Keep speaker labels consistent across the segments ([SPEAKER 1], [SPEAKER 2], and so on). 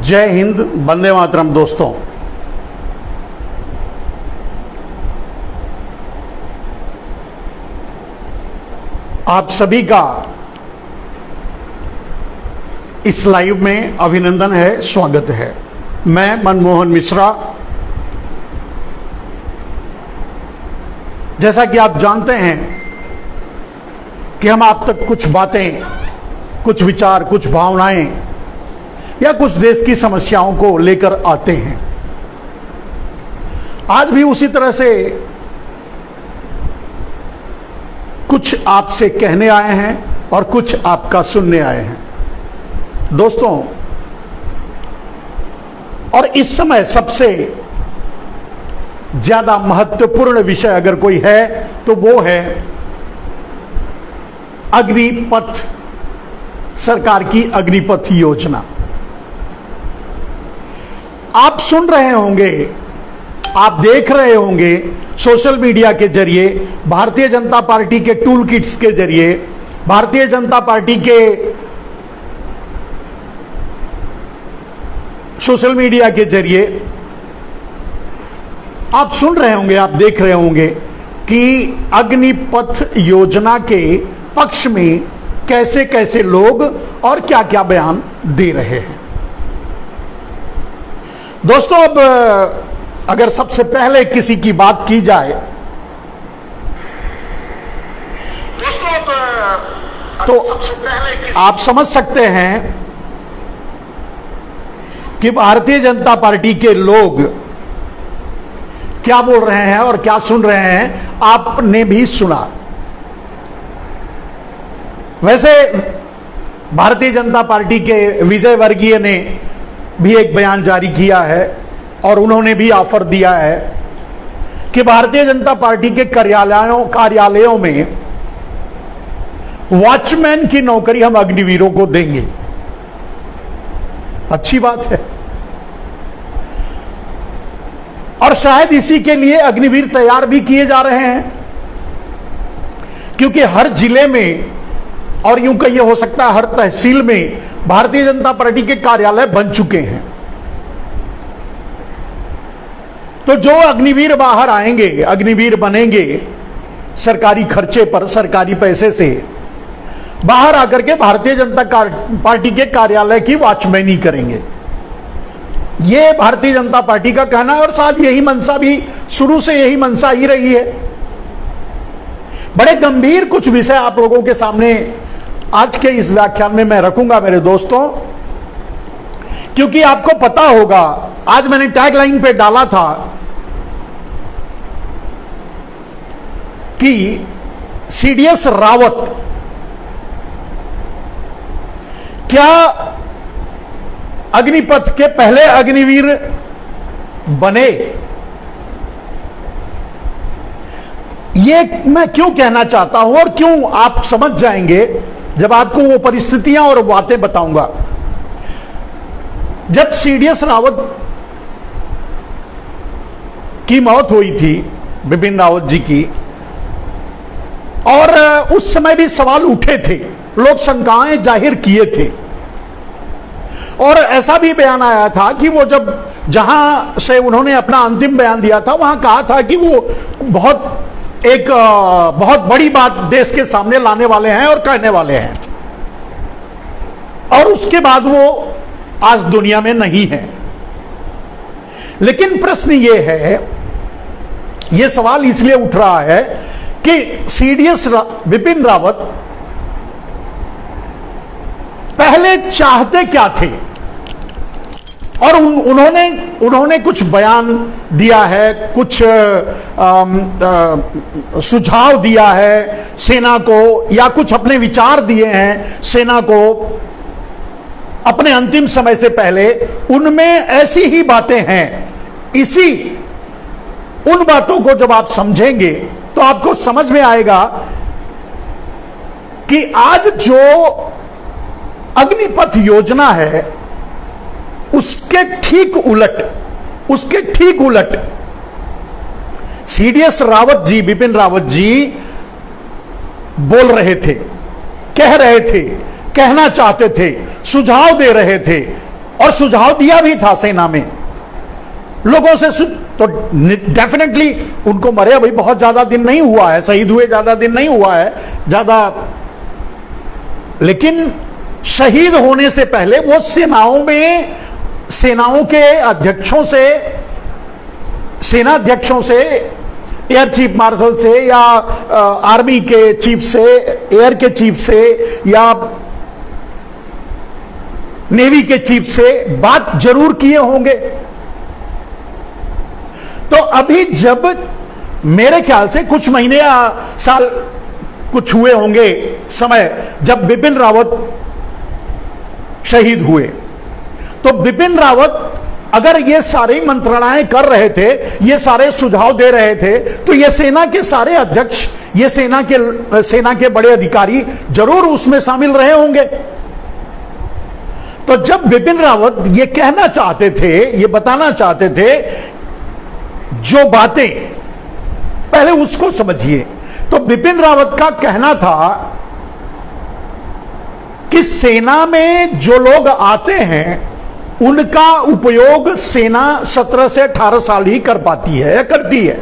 [SPEAKER 1] जय हिंद, वंदे मातरम। दोस्तों, आप सभी का इस लाइव में अभिनंदन है, स्वागत है। मैं मनमोहन मिश्रा। जैसा कि आप जानते हैं कि हम आप तक कुछ बातें, कुछ विचार, कुछ भावनाएं या कुछ देश की समस्याओं को लेकर आते हैं। आज भी उसी तरह से कुछ आपसे कहने आए हैं और कुछ आपका सुनने आए हैं। दोस्तों, और इस समय सबसे ज्यादा महत्वपूर्ण विषय अगर कोई है तो वो है अग्निपथ, सरकार की अग्निपथ योजना। आप सुन रहे होंगे, आप देख रहे होंगे सोशल मीडिया के जरिए, भारतीय जनता पार्टी के टूल किट्स के जरिए, भारतीय जनता पार्टी के सोशल मीडिया के जरिए आप सुन रहे होंगे, आप देख रहे होंगे कि अग्निपथ योजना के पक्ष में कैसे कैसे लोग और क्या क्या बयान दे रहे हैं। दोस्तों, अब अगर सबसे पहले किसी की बात की जाए तो आप समझ सकते हैं कि भारतीय जनता पार्टी के लोग क्या बोल रहे हैं और क्या सुन रहे हैं। आपने भी सुना। वैसे भारतीय जनता पार्टी के विजय वर्गीय ने भी एक बयान जारी किया है और उन्होंने भी ऑफर दिया है कि भारतीय जनता पार्टी के कार्यालयों में वॉचमैन की नौकरी हम अग्निवीरों को देंगे। अच्छी बात है, और शायद इसी के लिए अग्निवीर तैयार भी किए जा रहे हैं, क्योंकि हर जिले में और यूं कहिए हो सकता है हर तहसील में भारतीय जनता पार्टी के कार्यालय बन चुके हैं। तो जो अग्निवीर बाहर आएंगे, अग्निवीर बनेंगे, सरकारी खर्चे पर, सरकारी पैसे से बाहर आकर के भारतीय जनता पार्टी के कार्यालय की वॉचमैनी करेंगे। यह भारतीय जनता पार्टी का कहना है और साथ यही मंशा भी, शुरू से यही मंशा ही रही है। बड़े गंभीर कुछ विषय आप लोगों के सामने आज के इस व्याख्यान में मैं रखूंगा मेरे दोस्तों, क्योंकि आपको पता होगा, आज मैंने टैगलाइन पे डाला था कि सीडीएस रावत क्या अग्निपथ के पहले अग्निवीर बने। ये मैं क्यों कहना चाहता हूं और क्यों आप समझ जाएंगे जब आपको वो परिस्थितियां और बातें बताऊंगा। जब सीडीएस रावत की मौत हुई थी, बिपिन रावत जी की, और उस समय भी सवाल उठे थे, लोग शंकाएं जाहिर किए थे, और ऐसा भी बयान आया था कि वो जब जहां से उन्होंने अपना अंतिम बयान दिया था वहां कहा था कि वो बहुत बड़ी बात देश के सामने लाने वाले हैं और कहने वाले हैं, और उसके बाद वो आज दुनिया में नहीं है। लेकिन प्रश्न ये है, ये सवाल इसलिए उठ रहा है कि सीडीएस बिपिन रावत पहले चाहते क्या थे, और उन्होंने कुछ बयान दिया है, कुछ सुझाव दिया है सेना को, या कुछ अपने विचार दिए हैं सेना को अपने अंतिम समय से पहले। उनमें ऐसी ही बातें हैं। उन बातों को जब आप समझेंगे तो आपको समझ में आएगा कि आज जो अग्निपथ योजना है उसके ठीक उलट सीडीएस रावत जी, बिपिन रावत जी बोल रहे थे, कह रहे थे, कहना चाहते थे, सुझाव दे रहे थे, और सुझाव दिया भी था सेना में लोगों से। तो डेफिनेटली उनको मरे अभी बहुत ज्यादा दिन नहीं हुआ है, शहीद हुए ज्यादा दिन नहीं हुआ है ज्यादा, लेकिन शहीद होने से पहले वो सेनाओं के अध्यक्षों से, सेना अध्यक्षों से, एयर चीफ मार्शल से या आर्मी के चीफ से, एयर के चीफ से या नेवी के चीफ से बात जरूर किए होंगे। तो अभी जब मेरे ख्याल से कुछ महीने या साल कुछ हुए होंगे समय जब बिपिन रावत शहीद हुए, तो बिपिन रावत अगर ये सारी मंत्रणाएं कर रहे थे, ये सारे सुझाव दे रहे थे, तो ये सेना के सारे अध्यक्ष, ये सेना के बड़े अधिकारी जरूर उसमें शामिल रहे होंगे। तो जब बिपिन रावत ये कहना चाहते थे, ये बताना चाहते थे जो बातें, पहले उसको समझिए। तो बिपिन रावत का कहना था कि सेना में जो लोग आते हैं उनका उपयोग सेना 17 से 18 साल ही कर पाती है या करती है,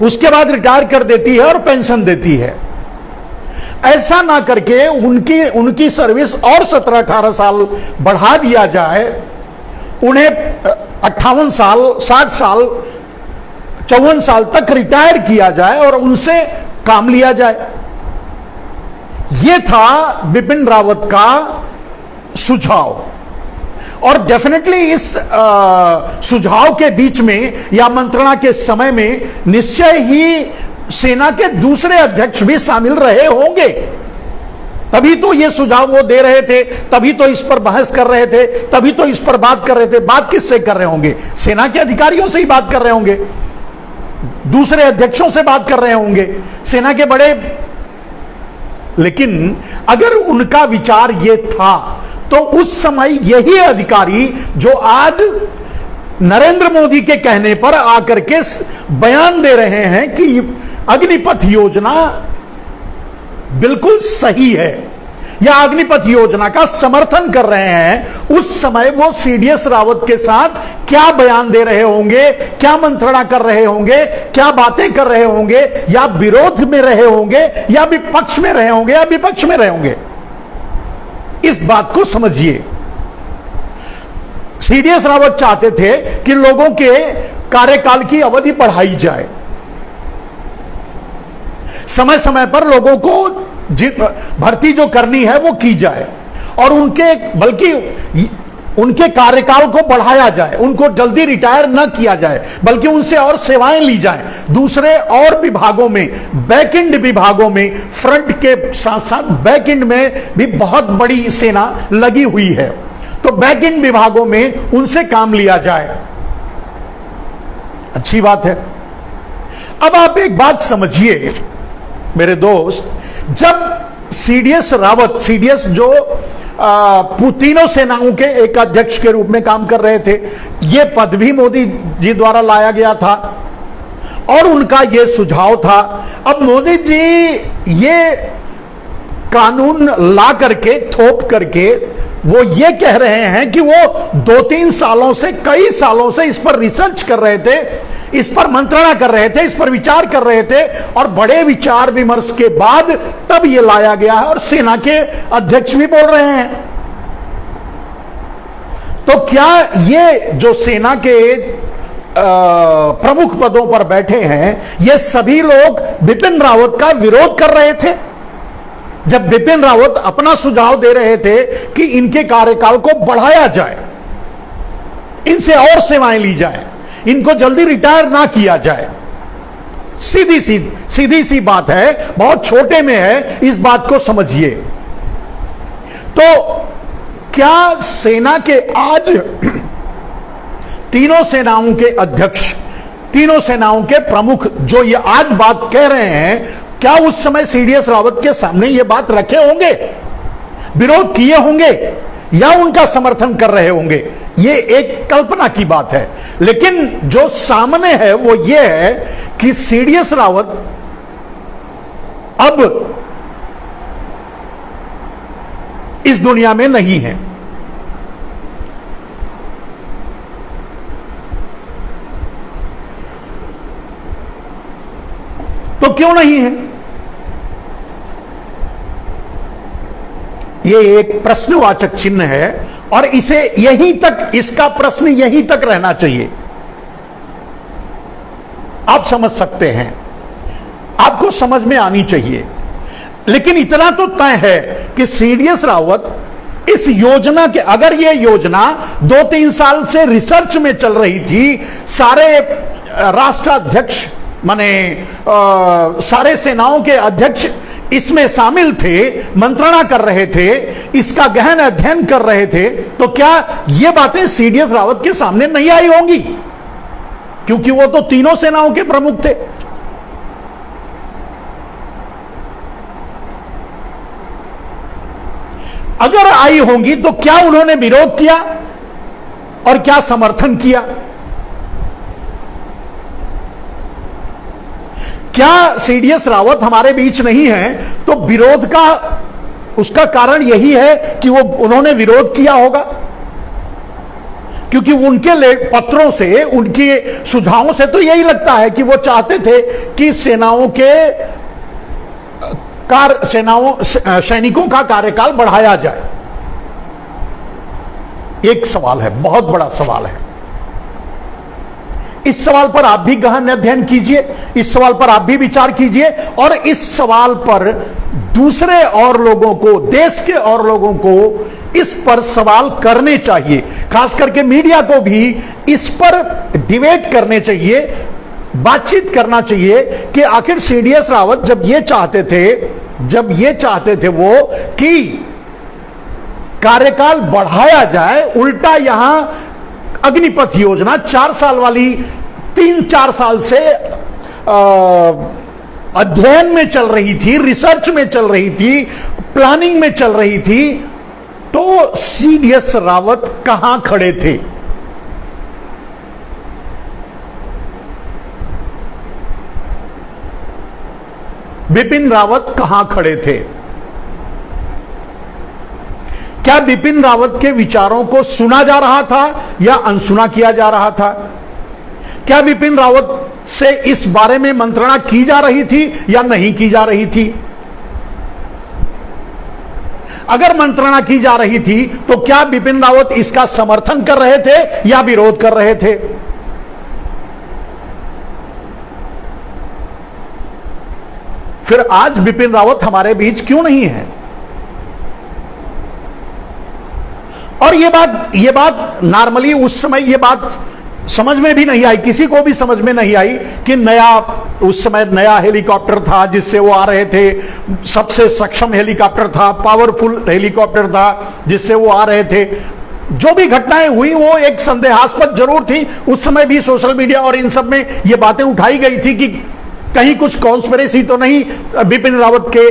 [SPEAKER 1] उसके बाद रिटायर कर देती है और पेंशन देती है। ऐसा ना करके उनकी सर्विस और 17-18 साल बढ़ा दिया जाए, उन्हें 58 साल, 60 साल, 54 साल तक रिटायर किया जाए और उनसे काम लिया जाए। यह था बिपिन रावत का सुझाव। और डेफिनेटली इस सुझाव के बीच में या मंत्रणा के समय में निश्चय ही सेना के दूसरे अध्यक्ष भी शामिल रहे होंगे, तभी तो ये सुझाव वो दे रहे थे, तभी तो इस पर बहस कर रहे थे, तभी तो इस पर बात कर रहे थे। बात किससे कर रहे होंगे? सेना के अधिकारियों से ही बात कर रहे होंगे, दूसरे अध्यक्षों से बात कर रहे होंगे, सेना के बड़े। लेकिन अगर उनका विचार ये था तो उस समय यही अधिकारी जो आज नरेंद्र मोदी के कहने पर आकर के बयान दे रहे हैं कि अग्निपथ योजना बिल्कुल सही है या अग्निपथ योजना का समर्थन कर रहे हैं, उस समय वो सीडीएस रावत के साथ क्या बयान दे रहे होंगे, क्या मंत्रणा कर रहे होंगे, क्या बातें कर रहे होंगे, या विरोध में रहे होंगे या विपक्ष में रहे होंगे या विपक्ष में रहे होंगे, इस बात को समझिए। सीडीएस रावत चाहते थे कि लोगों के कार्यकाल की अवधि बढ़ाई जाए, समय समय पर लोगों को भर्ती जो करनी है वो की जाए और बल्कि उनके कार्यकाल को बढ़ाया जाए, उनको जल्दी रिटायर न किया जाए, बल्कि उनसे और सेवाएं ली जाएं। दूसरे और विभागों में, बैकएंड विभागों में, फ्रंट के साथ साथ बैकएंड में भी बहुत बड़ी सेना लगी हुई है, तो बैकएंड विभागों में उनसे काम लिया जाए। अच्छी बात है। अब आप एक बात समझिए मेरे दोस्त, जब सीडीएस रावत, सीडीएस जो तीनों सेनाओं के एक अध्यक्ष के रूप में काम कर रहे थे, यह पद भी मोदी जी द्वारा लाया गया था और उनका यह सुझाव था। अब मोदी जी ये कानून ला करके, थोप करके वो ये कह रहे हैं कि वो 2-3 सालों से, कई सालों से इस पर रिसर्च कर रहे थे, इस पर मंत्रणा कर रहे थे, इस पर विचार कर रहे थे और बड़े विचार विमर्श के बाद तब यह लाया गया है और सेना के अध्यक्ष भी बोल रहे हैं। तो क्या ये जो सेना के प्रमुख पदों पर बैठे हैं, ये सभी लोग बिपिन रावत का विरोध कर रहे थे? जब बिपिन रावत अपना सुझाव दे रहे थे कि इनके कार्यकाल को बढ़ाया जाए, इनसे और सेवाएं ली जाए, इनको जल्दी रिटायर ना किया जाए, सीधी सी बात है, बहुत छोटे में है, इस बात को समझिए। तो क्या सेना के आज तीनों सेनाओं के अध्यक्ष, तीनों सेनाओं के प्रमुख जो ये आज बात कह रहे हैं, क्या उस समय सीडीएस रावत के सामने ये बात रखे होंगे, विरोध किए होंगे या उनका समर्थन कर रहे होंगे? ये एक कल्पना की बात है, लेकिन जो सामने है वो ये है कि सीडीएस रावत अब इस दुनिया में नहीं है। तो क्यों नहीं है? यह एक प्रश्नवाचक चिन्ह है और इसे यहीं तक, इसका प्रश्न यहीं तक रहना चाहिए। आप समझ सकते हैं, आपको समझ में आनी चाहिए। लेकिन इतना तो तय है कि सीडीएस रावत इस योजना के, अगर यह योजना 2-3 साल से रिसर्च में चल रही थी, सारे राष्ट्राध्यक्ष माने सारे सेनाओं के अध्यक्ष इसमें शामिल थे, मंत्रणा कर रहे थे, इसका गहन अध्ययन कर रहे थे, तो क्या ये बातें सीडीएस रावत के सामने नहीं आई होंगी? क्योंकि वो तो तीनों सेनाओं के प्रमुख थे। अगर आई होंगी तो क्या उन्होंने विरोध किया और क्या समर्थन किया? क्या सीडीएस रावत हमारे बीच नहीं है तो विरोध का, उसका कारण यही है कि वो उन्होंने विरोध किया होगा? क्योंकि उनके पत्रों से, उनके सुझावों से तो यही लगता है कि वो चाहते थे कि सैनिकों का कार्यकाल बढ़ाया जाए। एक सवाल है, बहुत बड़ा सवाल है। इस सवाल पर आप भी गहन अध्ययन कीजिए, इस सवाल पर आप भी विचार कीजिए और इस सवाल पर दूसरे और लोगों को, देश के और लोगों को इस पर सवाल करने चाहिए। खास करके मीडिया को भी इस पर डिबेट करने चाहिए, बातचीत करना चाहिए कि आखिर सीडीएस रावत जब ये चाहते थे वो कि कार्यकाल बढ़ाया जाए, उल्टा यहां अग्निपथ योजना 4 साल वाली 3-4 साल से अध्ययन में चल रही थी, रिसर्च में चल रही थी, प्लानिंग में चल रही थी, तो सीडीएस रावत कहां खड़े थे? बिपिन रावत कहां खड़े थे? क्या बिपिन रावत के विचारों को सुना जा रहा था या अनसुना किया जा रहा था? क्या बिपिन रावत से इस बारे में मंत्रणा की जा रही थी या नहीं की जा रही थी? अगर मंत्रणा की जा रही थी तो क्या बिपिन रावत इसका समर्थन कर रहे थे या विरोध कर रहे थे? फिर आज बिपिन रावत हमारे बीच क्यों नहीं है? और ये बात नॉर्मली उस समय ये बात समझ में भी नहीं आई, किसी को भी समझ में नहीं आई कि उस समय नया हेलीकॉप्टर था जिससे वो आ रहे थे, सबसे सक्षम हेलीकॉप्टर था, पावरफुल हेलीकॉप्टर था जिससे वो आ रहे थे। जो भी घटनाएं हुई वो एक संदेहास्पद जरूर थी। उस समय भी सोशल मीडिया और इन सब में ये बातें उठाई गई थी कि कहीं कुछ कॉन्स्पिरेसी तो नहीं बिपिन रावत के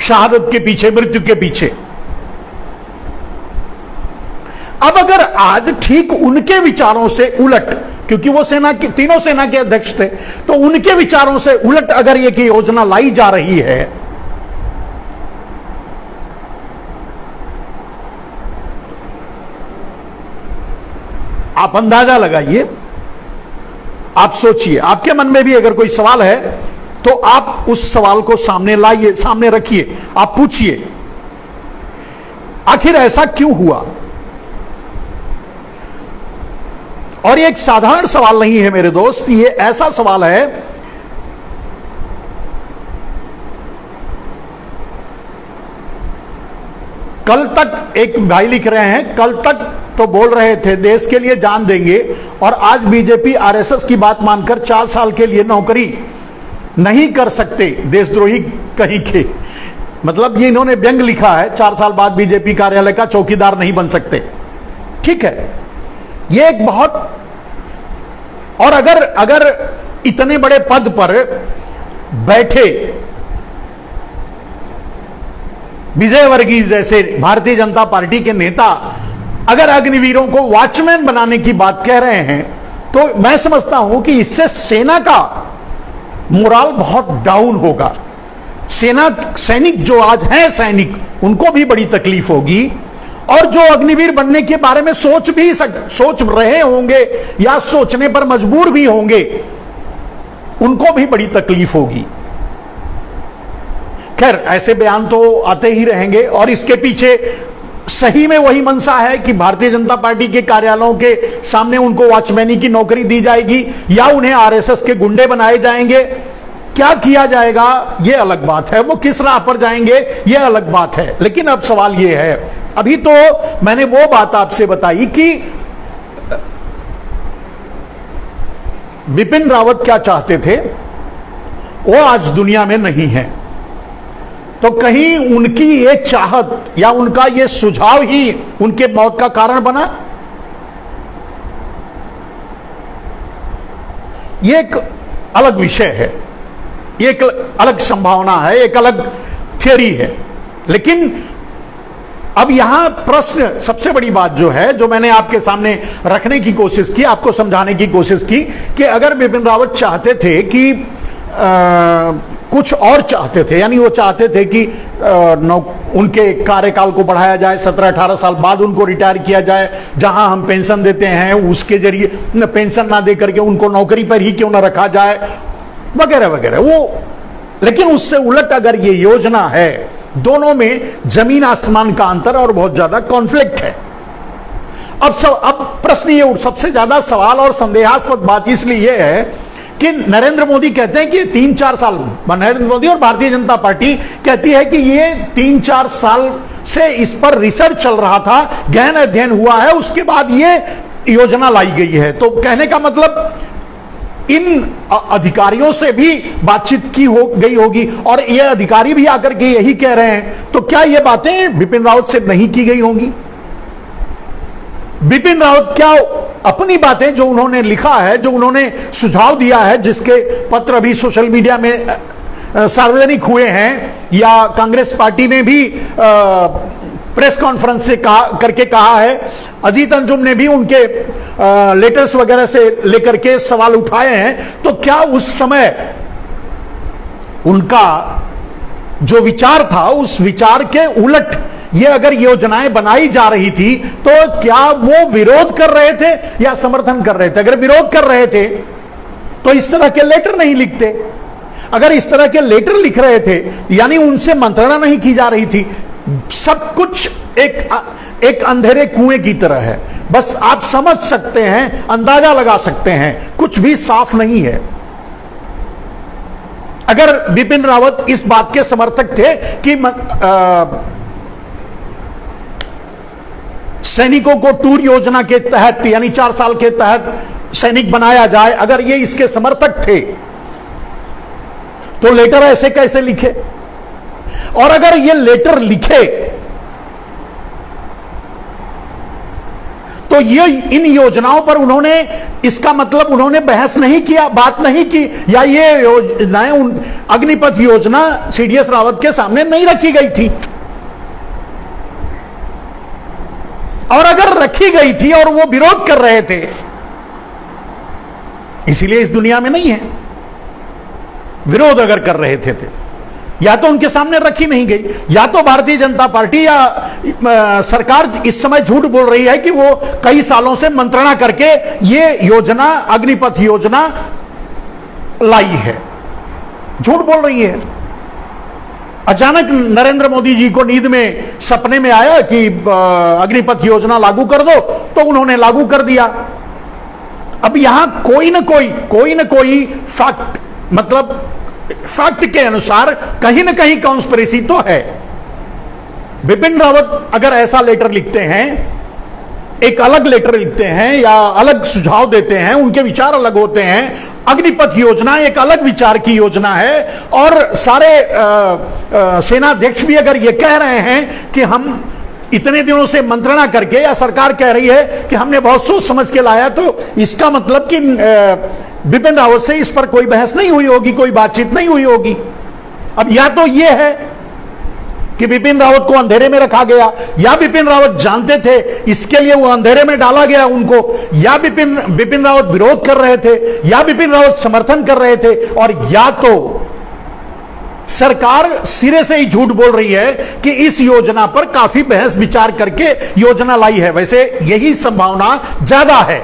[SPEAKER 1] शहादत के पीछे, मृत्यु के पीछे। अब अगर आज ठीक उनके विचारों से उलट, क्योंकि वो तीनों सेना के अध्यक्ष थे, तो उनके विचारों से उलट अगर ये की योजना लाई जा रही है, आप अंदाजा लगाइए, आप सोचिए, आपके मन में भी अगर कोई सवाल है तो आप उस सवाल को सामने लाइए, सामने रखिए, आप पूछिए आखिर ऐसा क्यों हुआ। और ये एक साधारण सवाल नहीं है मेरे दोस्त, ये ऐसा सवाल है कल तक एक भाई लिख रहे हैं, कल तक तो बोल रहे थे देश के लिए जान देंगे और आज बीजेपी आरएसएस की बात मानकर 4 साल के लिए नौकरी नहीं कर सकते, देशद्रोही कहीं के। मतलब ये इन्होंने व्यंग लिखा है, 4 साल बाद बीजेपी कार्यालय का चौकीदार नहीं बन सकते। ठीक है, ये एक बहुत, और अगर इतने बड़े पद पर बैठे विजय वर्गीय जैसे भारतीय जनता पार्टी के नेता अगर अग्निवीरों को वॉचमैन बनाने की बात कह रहे हैं, तो मैं समझता हूं कि इससे सेना का मोराल बहुत डाउन होगा। सेना सैनिक जो आज हैं सैनिक, उनको भी बड़ी तकलीफ होगी, और जो अग्निवीर बनने के बारे में सोच रहे होंगे या सोचने पर मजबूर भी होंगे, उनको भी बड़ी तकलीफ होगी। खैर, ऐसे बयान तो आते ही रहेंगे, और इसके पीछे सही में वही मंशा है कि भारतीय जनता पार्टी के कार्यालयों के सामने उनको वॉचमैनी की नौकरी दी जाएगी, या उन्हें आरएसएस के गुंडे बनाए जाएंगे। क्या किया जाएगा यह अलग बात है, वो किस राह पर जाएंगे यह अलग बात है। लेकिन अब सवाल यह है, अभी तो मैंने वो बात आपसे बताई कि बिपिन रावत क्या चाहते थे, वो आज दुनिया में नहीं है। तो कहीं उनकी ये चाहत या उनका ये सुझाव ही उनके मौत का कारण बना? ये एक अलग विषय है, ये एक अलग संभावना है, एक अलग थियरी है। लेकिन अब यहां प्रश्न, सबसे बड़ी बात जो है, जो मैंने आपके सामने रखने की कोशिश की, आपको समझाने की कोशिश की, कि अगर बिपिन रावत चाहते थे कि कुछ और चाहते थे, यानी वो चाहते थे कि उनके कार्यकाल को बढ़ाया जाए, 17-18 साल बाद उनको रिटायर किया जाए, जहां हम पेंशन देते हैं उसके जरिए पेंशन ना दे करके उनको नौकरी पर ही क्यों ना रखा जाए, वगैरह वगैरह। वो, लेकिन उससे उलट अगर ये योजना है, दोनों में जमीन आसमान का अंतर और बहुत ज्यादा कॉन्फ्लिक्ट है। अब प्रश्न ये, सबसे ज्यादा सवाल और संदेहास्पद बात इसलिए है कि नरेंद्र मोदी कहते हैं कि 3-4 साल, नरेंद्र मोदी और भारतीय जनता पार्टी कहती है कि ये 3-4 साल से इस पर रिसर्च चल रहा था, गहन अध्ययन हुआ है, उसके बाद ये योजना लाई गई है। तो कहने का मतलब इन अधिकारियों से भी बातचीत की गई होगी, और ये अधिकारी भी आकर के यही कह रहे हैं। तो क्या ये बातें बिपिन रावत से नहीं की गई होंगी? बिपिन रावत क्या अपनी बातें जो उन्होंने लिखा है, जो उन्होंने सुझाव दिया है, जिसके पत्र अभी सोशल मीडिया में सार्वजनिक हुए हैं, या कांग्रेस पार्टी ने भी प्रेस कॉन्फ्रेंस से करके कहा है, अजीत अंजुम ने भी उनके लेटर्स वगैरह से लेकर के सवाल उठाए हैं, तो क्या उस समय उनका जो विचार था, उस विचार के उलट ये अगर योजनाएं बनाई जा रही थी, तो क्या वो विरोध कर रहे थे या समर्थन कर रहे थे? अगर विरोध कर रहे थे तो इस तरह के लेटर नहीं लिखते। अगर इस तरह के लेटर लिख रहे थे, यानी उनसे मंत्रणा नहीं की जा रही थी। सब कुछ एक अंधेरे कुएं की तरह है, बस आप समझ सकते हैं, अंदाजा लगा सकते हैं, कुछ भी साफ नहीं है। अगर बिपिन रावत इस बात के समर्थक थे कि सैनिकों को टूर योजना के तहत, यानी 4 साल के तहत सैनिक बनाया जाए, अगर ये इसके समर्थक थे, तो लेटर ऐसे कैसे लिखे? और अगर ये लेटर लिखे तो ये इन योजनाओं पर उन्होंने, इसका मतलब उन्होंने बहस नहीं किया, बात नहीं की, या ये योजनाएं, अग्निपथ योजना सीडीएस रावत के सामने नहीं रखी गई थी? और अगर रखी गई थी और वो विरोध कर रहे थे, इसीलिए इस दुनिया में नहीं है। विरोध अगर कर रहे थे या तो उनके सामने रखी नहीं गई, या तो भारतीय जनता पार्टी या सरकार इस समय झूठ बोल रही है कि वो कई सालों से मंत्रणा करके ये योजना, अग्निपथ योजना लाई है। झूठ बोल रही है। अचानक नरेंद्र मोदी जी को नींद में, सपने में आया कि अग्निपथ योजना लागू कर दो, तो उन्होंने लागू कर दिया। अब यहां कोई न कोई फैक्ट, मतलब फैक्ट के अनुसार कहीं ना कहीं कॉन्स्पिरेसी तो है। बिपिन रावत अगर ऐसा लेटर लिखते हैं, एक अलग लेटर लिखते हैं या अलग सुझाव देते हैं, उनके विचार अलग होते हैं। अग्निपथ योजना एक अलग विचार की योजना है, और सारे सेनाध्यक्ष भी अगर ये कह रहे हैं कि हम इतने दिनों से मंत्रणा करके, या सरकार कह रही है कि हमने बहुत सोच समझ के लाया, तो इसका मतलब कि बिपिन रावत से इस पर कोई बहस नहीं हुई होगी, कोई बातचीत नहीं हुई होगी। अब या तो यह है कि बिपिन रावत को अंधेरे में रखा गया, या बिपिन रावत जानते थे इसके लिए वो अंधेरे में डाला गया उनको, या बिपिन रावत विरोध कर रहे थे, या बिपिन रावत समर्थन कर रहे थे, और या तो सरकार सिरे से ही झूठ बोल रही है कि इस योजना पर काफी बहस विचार करके योजना लाई है। वैसे यही संभावना ज्यादा है,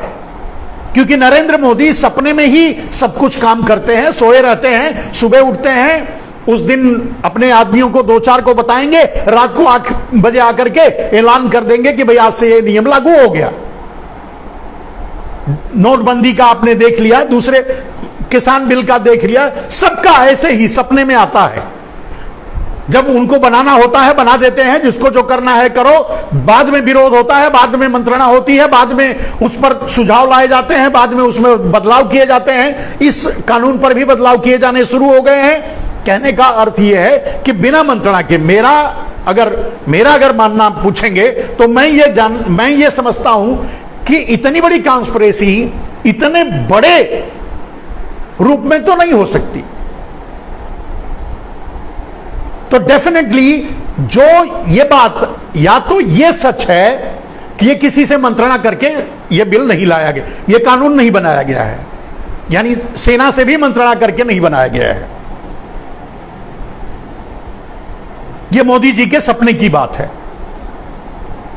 [SPEAKER 1] क्योंकि नरेंद्र मोदी सपने में ही सब कुछ काम करते हैं, सोए रहते हैं, सुबह उठते हैं, उस दिन अपने आदमियों को 2-4 को बताएंगे, रात को 8 बजे आकर के ऐलान कर देंगे कि भाई आज से ये नियम लागू हो गया। नोटबंदी का आपने देख लिया, दूसरे किसान बिल का देख लिया, सबका ऐसे ही सपने में आता है। जब उनको बनाना होता है बना देते हैं, जिसको जो करना है करो, बाद में विरोध होता है, बाद में मंत्रणा होती है, बाद में उस पर सुझाव लाए जाते हैं, बाद में उसमें बदलाव किए जाते हैं। इस कानून पर भी बदलाव किए जाने शुरू हो गए हैं। कहने का अर्थ यह है कि बिना मंत्रणा के मेरा अगर मानना पूछेंगे तो मैं ये समझता हूं कि इतनी बड़ी कॉन्स्पिरेसी इतने बड़े रूप में तो नहीं हो सकती। तो डेफिनेटली जो ये बात, या तो ये सच है कि ये किसी से मंत्रणा करके ये बिल नहीं लाया गया, ये कानून नहीं बनाया गया है, यानी सेना से भी मंत्रणा करके नहीं बनाया गया है। ये मोदी जी के सपने की बात है।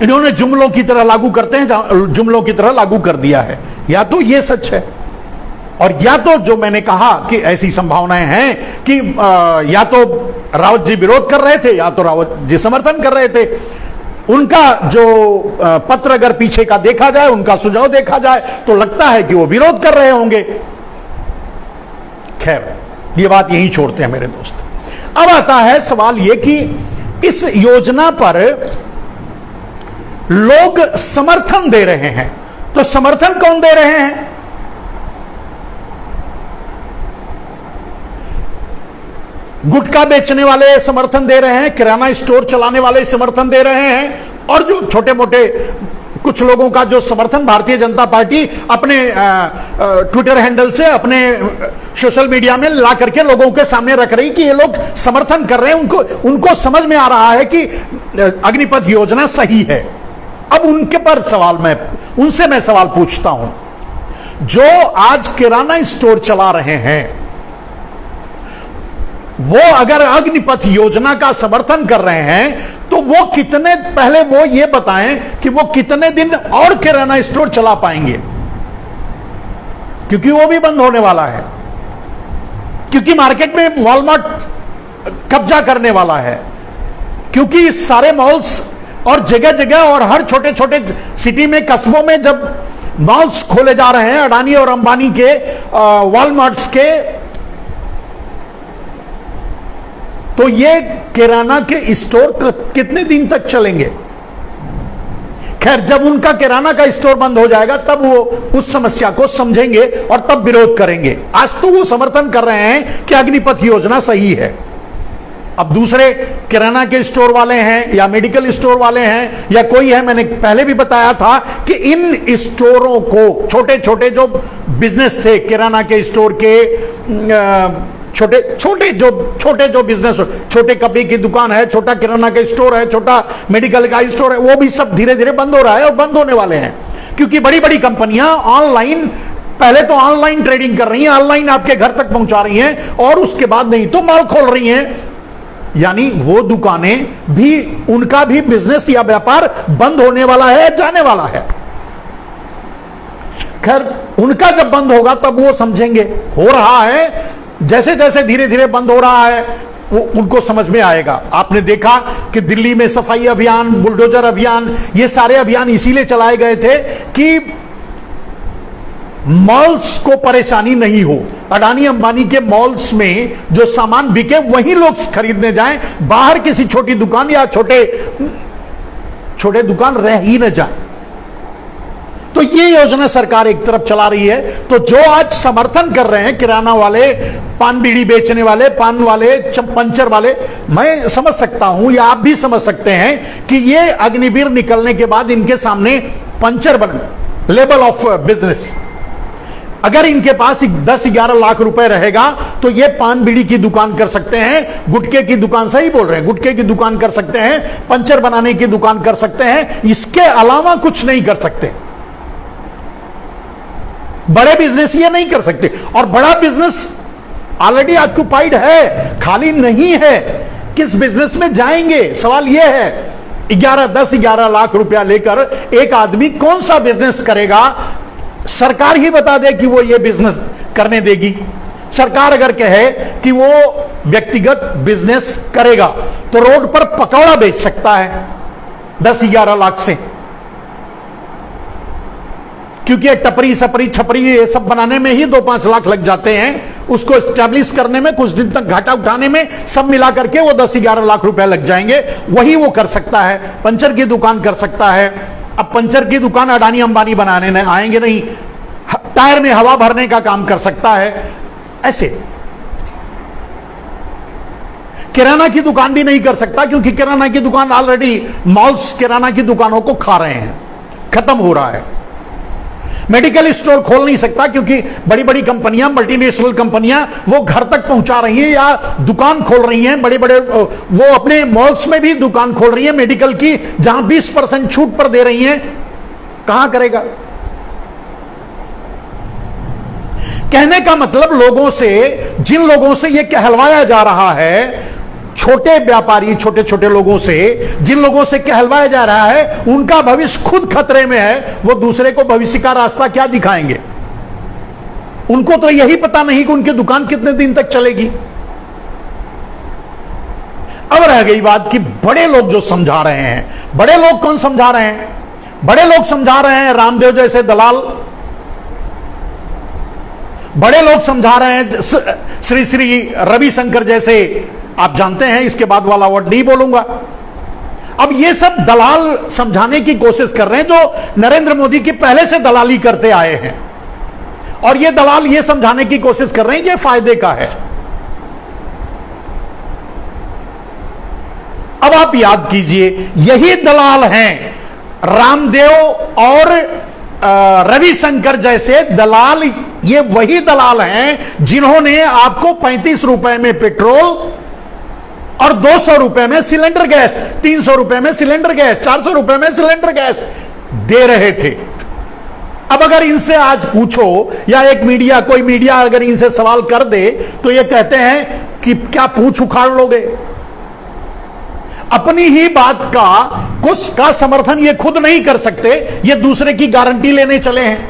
[SPEAKER 1] इन्होंने जुमलों की तरह लागू करते हैं, जुमलों की तरह लागू कर दिया है। या तो ये सच है, और या तो जो मैंने कहा कि ऐसी संभावनाएं हैं कि या तो रावत जी विरोध कर रहे थे या तो रावत जी समर्थन कर रहे थे। उनका जो पत्र अगर पीछे का देखा जाए, उनका सुझाव देखा जाए, तो लगता है कि वो विरोध कर रहे होंगे। खैर, ये बात यहीं छोड़ते हैं मेरे दोस्त। अब आता है सवाल ये कि इस योजना पर लोग समर्थन दे रहे हैं, तो समर्थन कौन दे रहे हैं? गुटखा बेचने वाले समर्थन दे रहे हैं, किराना स्टोर चलाने वाले समर्थन दे रहे हैं, और जो छोटे मोटे कुछ लोगों का जो समर्थन भारतीय जनता पार्टी अपने ट्विटर हैंडल से, अपने सोशल मीडिया में ला करके लोगों के सामने रख रही कि ये लोग समर्थन कर रहे हैं, उनको समझ में आ रहा है कि अग्निपथ योजना सही है। अब उनसे मैं सवाल पूछता हूं, जो आज किराना स्टोर चला रहे हैं, वो अगर अग्निपथ योजना का समर्थन कर रहे हैं, तो वो पहले वो ये बताएं कि वो कितने दिन और किराना स्टोर चला पाएंगे, क्योंकि वो भी बंद होने वाला है, क्योंकि मार्केट में वॉलमार्ट कब्जा करने वाला है, क्योंकि सारे मॉल्स और जगह जगह और हर छोटे छोटे सिटी में, कस्बों में जब मॉल्स खोले जा रहे हैं अडानी और अंबानी के, वॉलमार्ट्स के, तो ये किराना के स्टोर कितने दिन तक चलेंगे? खैर, जब उनका किराना का स्टोर बंद हो जाएगा तब वो उस समस्या को समझेंगे और तब विरोध करेंगे। आज तो वो समर्थन कर रहे हैं कि अग्निपथ योजना सही है। अब दूसरे किराना के स्टोर वाले हैं या मेडिकल स्टोर वाले हैं या कोई है, मैंने पहले भी बताया था कि इन स्टोरों को, छोटे छोटे जो बिजनेस थे, किराना के स्टोर के, छोटे जो बिजनेस, छोटे कपड़े की दुकान है, छोटा किराना का स्टोर है, छोटा मेडिकल का स्टोर है, वो भी सब धीरे धीरे बंद हो रहा है और बंद होने वाले हैं, क्योंकि बड़ी बड़ी कंपनियां ऑनलाइन, पहले तो ऑनलाइन ट्रेडिंग कर रही हैं, ऑनलाइन आपके घर तक पहुंचा रही हैं, और उसके बाद नहीं तो मॉल खोल रही हैं। यानी वो दुकानें भी, उनका भी बिजनेस या व्यापार बंद होने वाला है, जाने वाला है। खैर, उनका जब बंद होगा तब वो समझेंगे। हो रहा है, जैसे जैसे धीरे धीरे बंद हो रहा है वो उनको समझ में आएगा। आपने देखा कि दिल्ली में सफाई अभियान, बुलडोजर अभियान, ये सारे अभियान इसीलिए चलाए गए थे कि मॉल्स को परेशानी नहीं हो। अडानी अंबानी के मॉल्स में जो सामान बिके वही लोग खरीदने जाएं, बाहर किसी छोटी दुकान या छोटे दुकान रह ही न जाए। तो ये योजना सरकार एक तरफ चला रही है। तो जो आज समर्थन कर रहे हैं किराना वाले, पान बीड़ी बेचने वाले, पान वाले, पंचर वाले, मैं समझ सकता हूं या आप भी समझ सकते हैं कि ये अग्निवीर निकलने के बाद इनके सामने पंचर बने, लेवल ऑफ बिजनेस। अगर इनके पास 10-11 लाख रुपए रहेगा तो ये पान बीड़ी की दुकान कर सकते हैं, गुटखे की दुकान, सही बोल रहे हैं, गुटखे की दुकान कर सकते हैं, पंचर बनाने की दुकान कर सकते हैं, इसके अलावा कुछ नहीं कर सकते। बड़े बिजनेस ये नहीं कर सकते। और बड़ा बिजनेस ऑलरेडी ऑक्यूपाइड है, खाली नहीं है। किस बिजनेस में जाएंगे? सवाल यह है। 10-11 लाख रुपया लेकर एक आदमी कौन सा बिजनेस करेगा? सरकार ही बता दे कि वो ये बिजनेस करने देगी। सरकार अगर कहे कि वो व्यक्तिगत बिजनेस करेगा तो रोड पर पकौड़ा बेच सकता है 10-11 लाख से, क्योंकि टपरी सपरी छपरी ये सब बनाने में ही 2-5 लाख लग जाते हैं। उसको स्टैब्लिश करने में, कुछ दिन तक घाटा उठाने में, सब मिला करके वो 10-11 लाख रुपए लग जाएंगे। वही वो कर सकता है। पंचर की दुकान कर सकता है। अब पंचर की दुकान अडानी अंबानी बनाने नहीं आएंगे, नहीं, टायर में हवा भरने का काम कर सकता है। ऐसे किराना की दुकान भी नहीं कर सकता, क्योंकि किराना की दुकान ऑलरेडी मॉल्स किराना की दुकानों को खा रहे हैं, खत्म हो रहा है। मेडिकल स्टोर खोल नहीं सकता, क्योंकि बड़ी बड़ी कंपनियां, मल्टीनेशनल कंपनियां वो घर तक पहुंचा रही हैं या दुकान खोल रही हैं। बड़े बड़े वो अपने मॉल्स में भी दुकान खोल रही हैं मेडिकल की, जहां 20% छूट पर दे रही हैं। कहां करेगा? कहने का मतलब लोगों से, जिन लोगों से यह कहलवाया जा रहा है, छोटे व्यापारी, छोटे छोटे लोगों से, जिन लोगों से कहलवाया जा रहा है, उनका भविष्य खुद खतरे में है। वो दूसरे को भविष्य का रास्ता क्या दिखाएंगे? उनको तो यही पता नहीं कि उनकी दुकान कितने दिन तक चलेगी। अब रह गई बात कि बड़े लोग जो समझा रहे हैं, बड़े लोग कौन समझा रहे हैं? बड़े लोग समझा रहे हैं रामदेव जैसे दलाल, बड़े लोग समझा रहे हैं श्री श्री रविशंकर जैसे, आप जानते हैं, इसके बाद वाला वर्ड नहीं बोलूंगा। अब ये सब दलाल समझाने की कोशिश कर रहे हैं, जो नरेंद्र मोदी की पहले से दलाली करते आए हैं, और ये दलाल ये समझाने की कोशिश कर रहे हैं कि ये फायदे का है। अब आप याद कीजिए, यही दलाल हैं रामदेव और रविशंकर जैसे दलाल। ये वही दलाल हैं जिन्होंने आपको 35 रुपए में पेट्रोल और 200 रुपए में सिलेंडर गैस, 300 रुपए में सिलेंडर गैस, 400 रुपए में सिलेंडर गैस दे रहे थे। अब अगर इनसे आज पूछो, या एक मीडिया, कोई मीडिया अगर इनसे सवाल कर दे, तो ये कहते हैं कि क्या पूछ उखाड़ लोगे? अपनी ही बात का कुछ का समर्थन ये खुद नहीं कर सकते, ये दूसरे की गारंटी लेने चले हैं।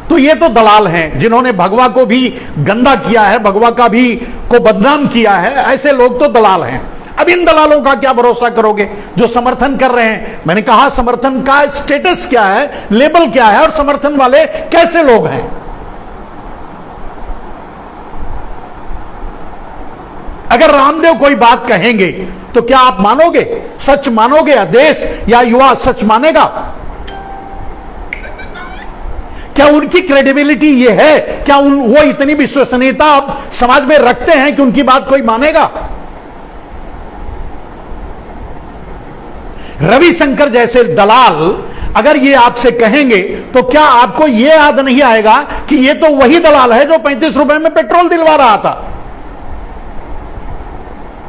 [SPEAKER 1] तो ये तो दलाल हैं जिन्होंने भगवा को भी गंदा किया है, भगवा का भी को बदनाम किया है। ऐसे लोग तो दलाल हैं। अब इन दलालों का क्या भरोसा करोगे जो समर्थन कर रहे हैं? मैंने कहा समर्थन का स्टेटस क्या है, लेबल क्या है, और समर्थन वाले कैसे लोग हैं? अगर रामदेव कोई बात कहेंगे तो क्या आप मानोगे? सच मानोगे? देश या युवा सच मानेगा? क्या उनकी क्रेडिबिलिटी ये है? क्या वो इतनी विश्वसनीयता अब समाज में रखते हैं कि उनकी बात कोई मानेगा? रविशंकर जैसे दलाल अगर ये आपसे कहेंगे तो क्या आपको ये याद नहीं आएगा कि ये तो वही दलाल है जो 35 रुपए में पेट्रोल दिलवा रहा था,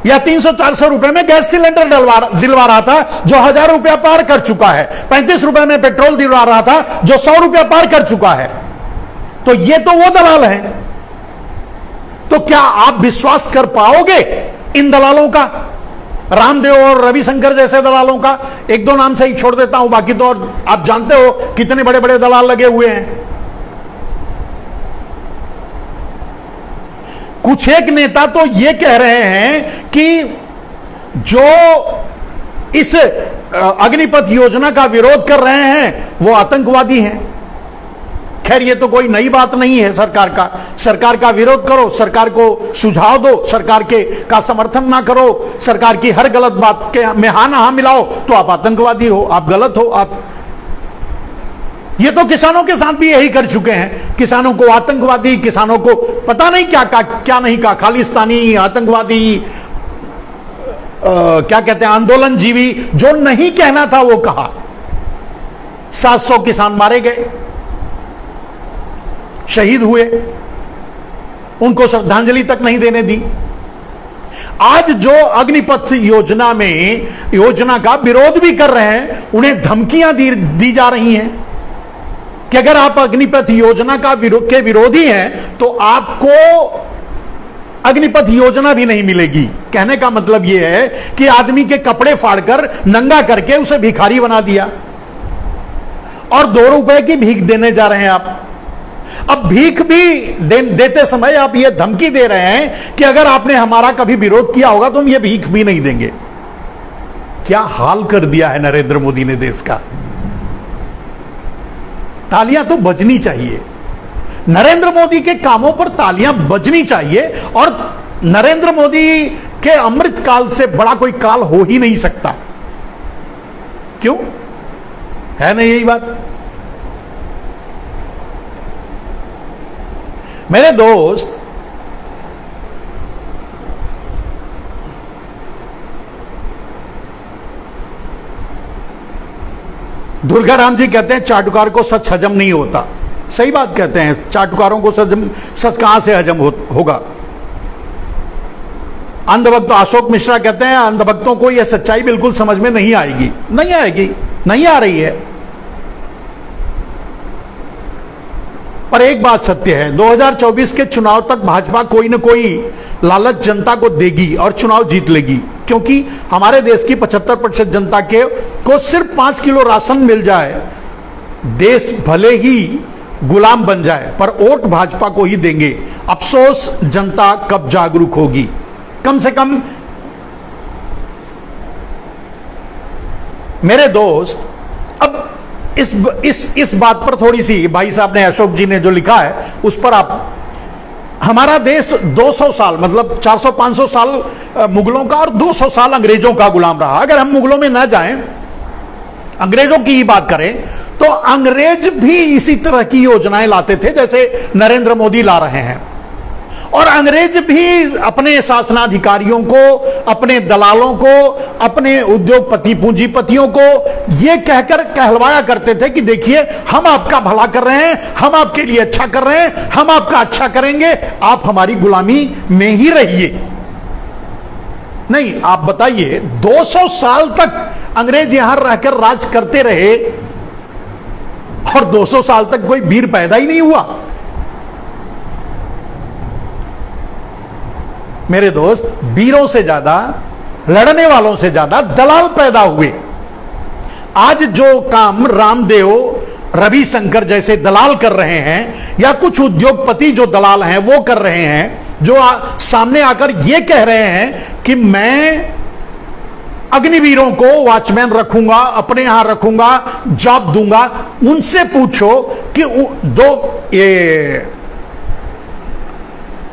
[SPEAKER 1] या 300-400 रुपए में गैस सिलेंडर दिलवा रहा था जो 1000 रुपया पार कर चुका है, 35 रुपए में पेट्रोल दिलवा रहा था जो 100 रुपया पार कर चुका है? तो ये तो वो दलाल हैं। तो क्या आप विश्वास कर पाओगे इन दलालों का, रामदेव और रविशंकर जैसे दलालों का? एक दो नाम से ही छोड़ देता हूं, बाकी तो और आप जानते हो कितने बड़े बड़े दलाल लगे हुए हैं। कुछ एक नेता तो ये कह रहे हैं कि जो इस अग्निपथ योजना का विरोध कर रहे हैं वो आतंकवादी हैं। खैर ये तो कोई नई बात नहीं है सरकार का विरोध करो, सरकार को सुझाव दो, सरकार का समर्थन ना करो, सरकार की हर गलत बात के में हाँ ना हाँ मिलाओ तो आप आतंकवादी हो, आप गलत हो। आप ये तो किसानों के साथ भी यही कर चुके हैं, किसानों को आतंकवादी, किसानों को पता नहीं क्या नहीं कहा, खालिस्तानी, आतंकवादी, क्या कहते हैं, आंदोलन जीवी, जो नहीं कहना था वो कहा। 700 किसान मारे गए, शहीद हुए, उनको श्रद्धांजलि तक नहीं देने दी। आज जो अग्निपथ योजना का विरोध भी कर रहे हैं, उन्हें धमकियां दी जा रही हैं कि अगर आप अग्निपथ योजना के विरोधी हैं तो आपको अग्निपथ योजना भी नहीं मिलेगी। कहने का मतलब यह है कि आदमी के कपड़े फाड़कर नंगा करके उसे भिखारी बना दिया और 2 रुपए की भीख देने जा रहे हैं आप। अब भीख भी देते समय आप यह धमकी दे रहे हैं कि अगर आपने हमारा कभी विरोध किया होगा तो हम ये भीख भी नहीं देंगे। क्या हाल कर दिया है नरेंद्र मोदी ने देश का। तालियां तो बजनी चाहिए, नरेंद्र मोदी के कामों पर तालियां बजनी चाहिए, और नरेंद्र मोदी के अमृत काल से बड़ा कोई काल हो ही नहीं सकता। क्यों है ना यही बात। मेरे दोस्त, दुर्गा राम जी कहते हैं चाटुकार को सच हजम नहीं होता। सही बात कहते हैं, चाटुकारों को सच कहां से हजम होगा। अंधभक्त अशोक मिश्रा कहते हैं अंधभक्तों को यह सच्चाई बिल्कुल समझ में नहीं आएगी। नहीं आएगी, नहीं आ रही है। पर एक बात सत्य है, 2024 के चुनाव तक भाजपा कोई न कोई लालच जनता को देगी और चुनाव जीत लेगी, क्योंकि हमारे देश की 75% जनता को सिर्फ 5 किलो राशन मिल जाए, देश भले ही गुलाम बन जाए, पर वोट भाजपा को ही देंगे। अफसोस जनता कब जागरूक होगी। कम से कम मेरे दोस्त, अब इस बात पर थोड़ी सी, भाई साहब ने, अशोक जी ने जो लिखा है उस पर आप, हमारा देश 200 साल मतलब 400-500 साल मुगलों का और 200 साल अंग्रेजों का गुलाम रहा। अगर हम मुगलों में ना जाएं, अंग्रेजों की ही बात करें, तो अंग्रेज भी इसी तरह की योजनाएं लाते थे जैसे नरेंद्र मोदी ला रहे हैं। और अंग्रेज भी अपने शासनाधिकारियों को, अपने दलालों को, अपने उद्योगपति पूंजीपतियों को यह कहकर कहलवाया करते थे कि देखिए हम आपका भला कर रहे हैं, हम आपके लिए अच्छा कर रहे हैं, हम आपका अच्छा करेंगे, आप हमारी गुलामी में ही रहिए। नहीं, आप बताइए 200 साल तक अंग्रेज यहां रहकर राज करते रहे और 200 साल तक कोई वीर पैदा ही नहीं हुआ। मेरे दोस्त, वीरों से ज्यादा, लड़ने वालों से ज्यादा दलाल पैदा हुए। आज जो काम रामदेव, रविशंकर जैसे दलाल कर रहे हैं, या कुछ उद्योगपति जो दलाल हैं वो कर रहे हैं, जो सामने आकर ये कह रहे हैं कि मैं अग्निवीरों को वॉचमैन रखूंगा, अपने यहां रखूंगा, जॉब दूंगा, उनसे पूछो कि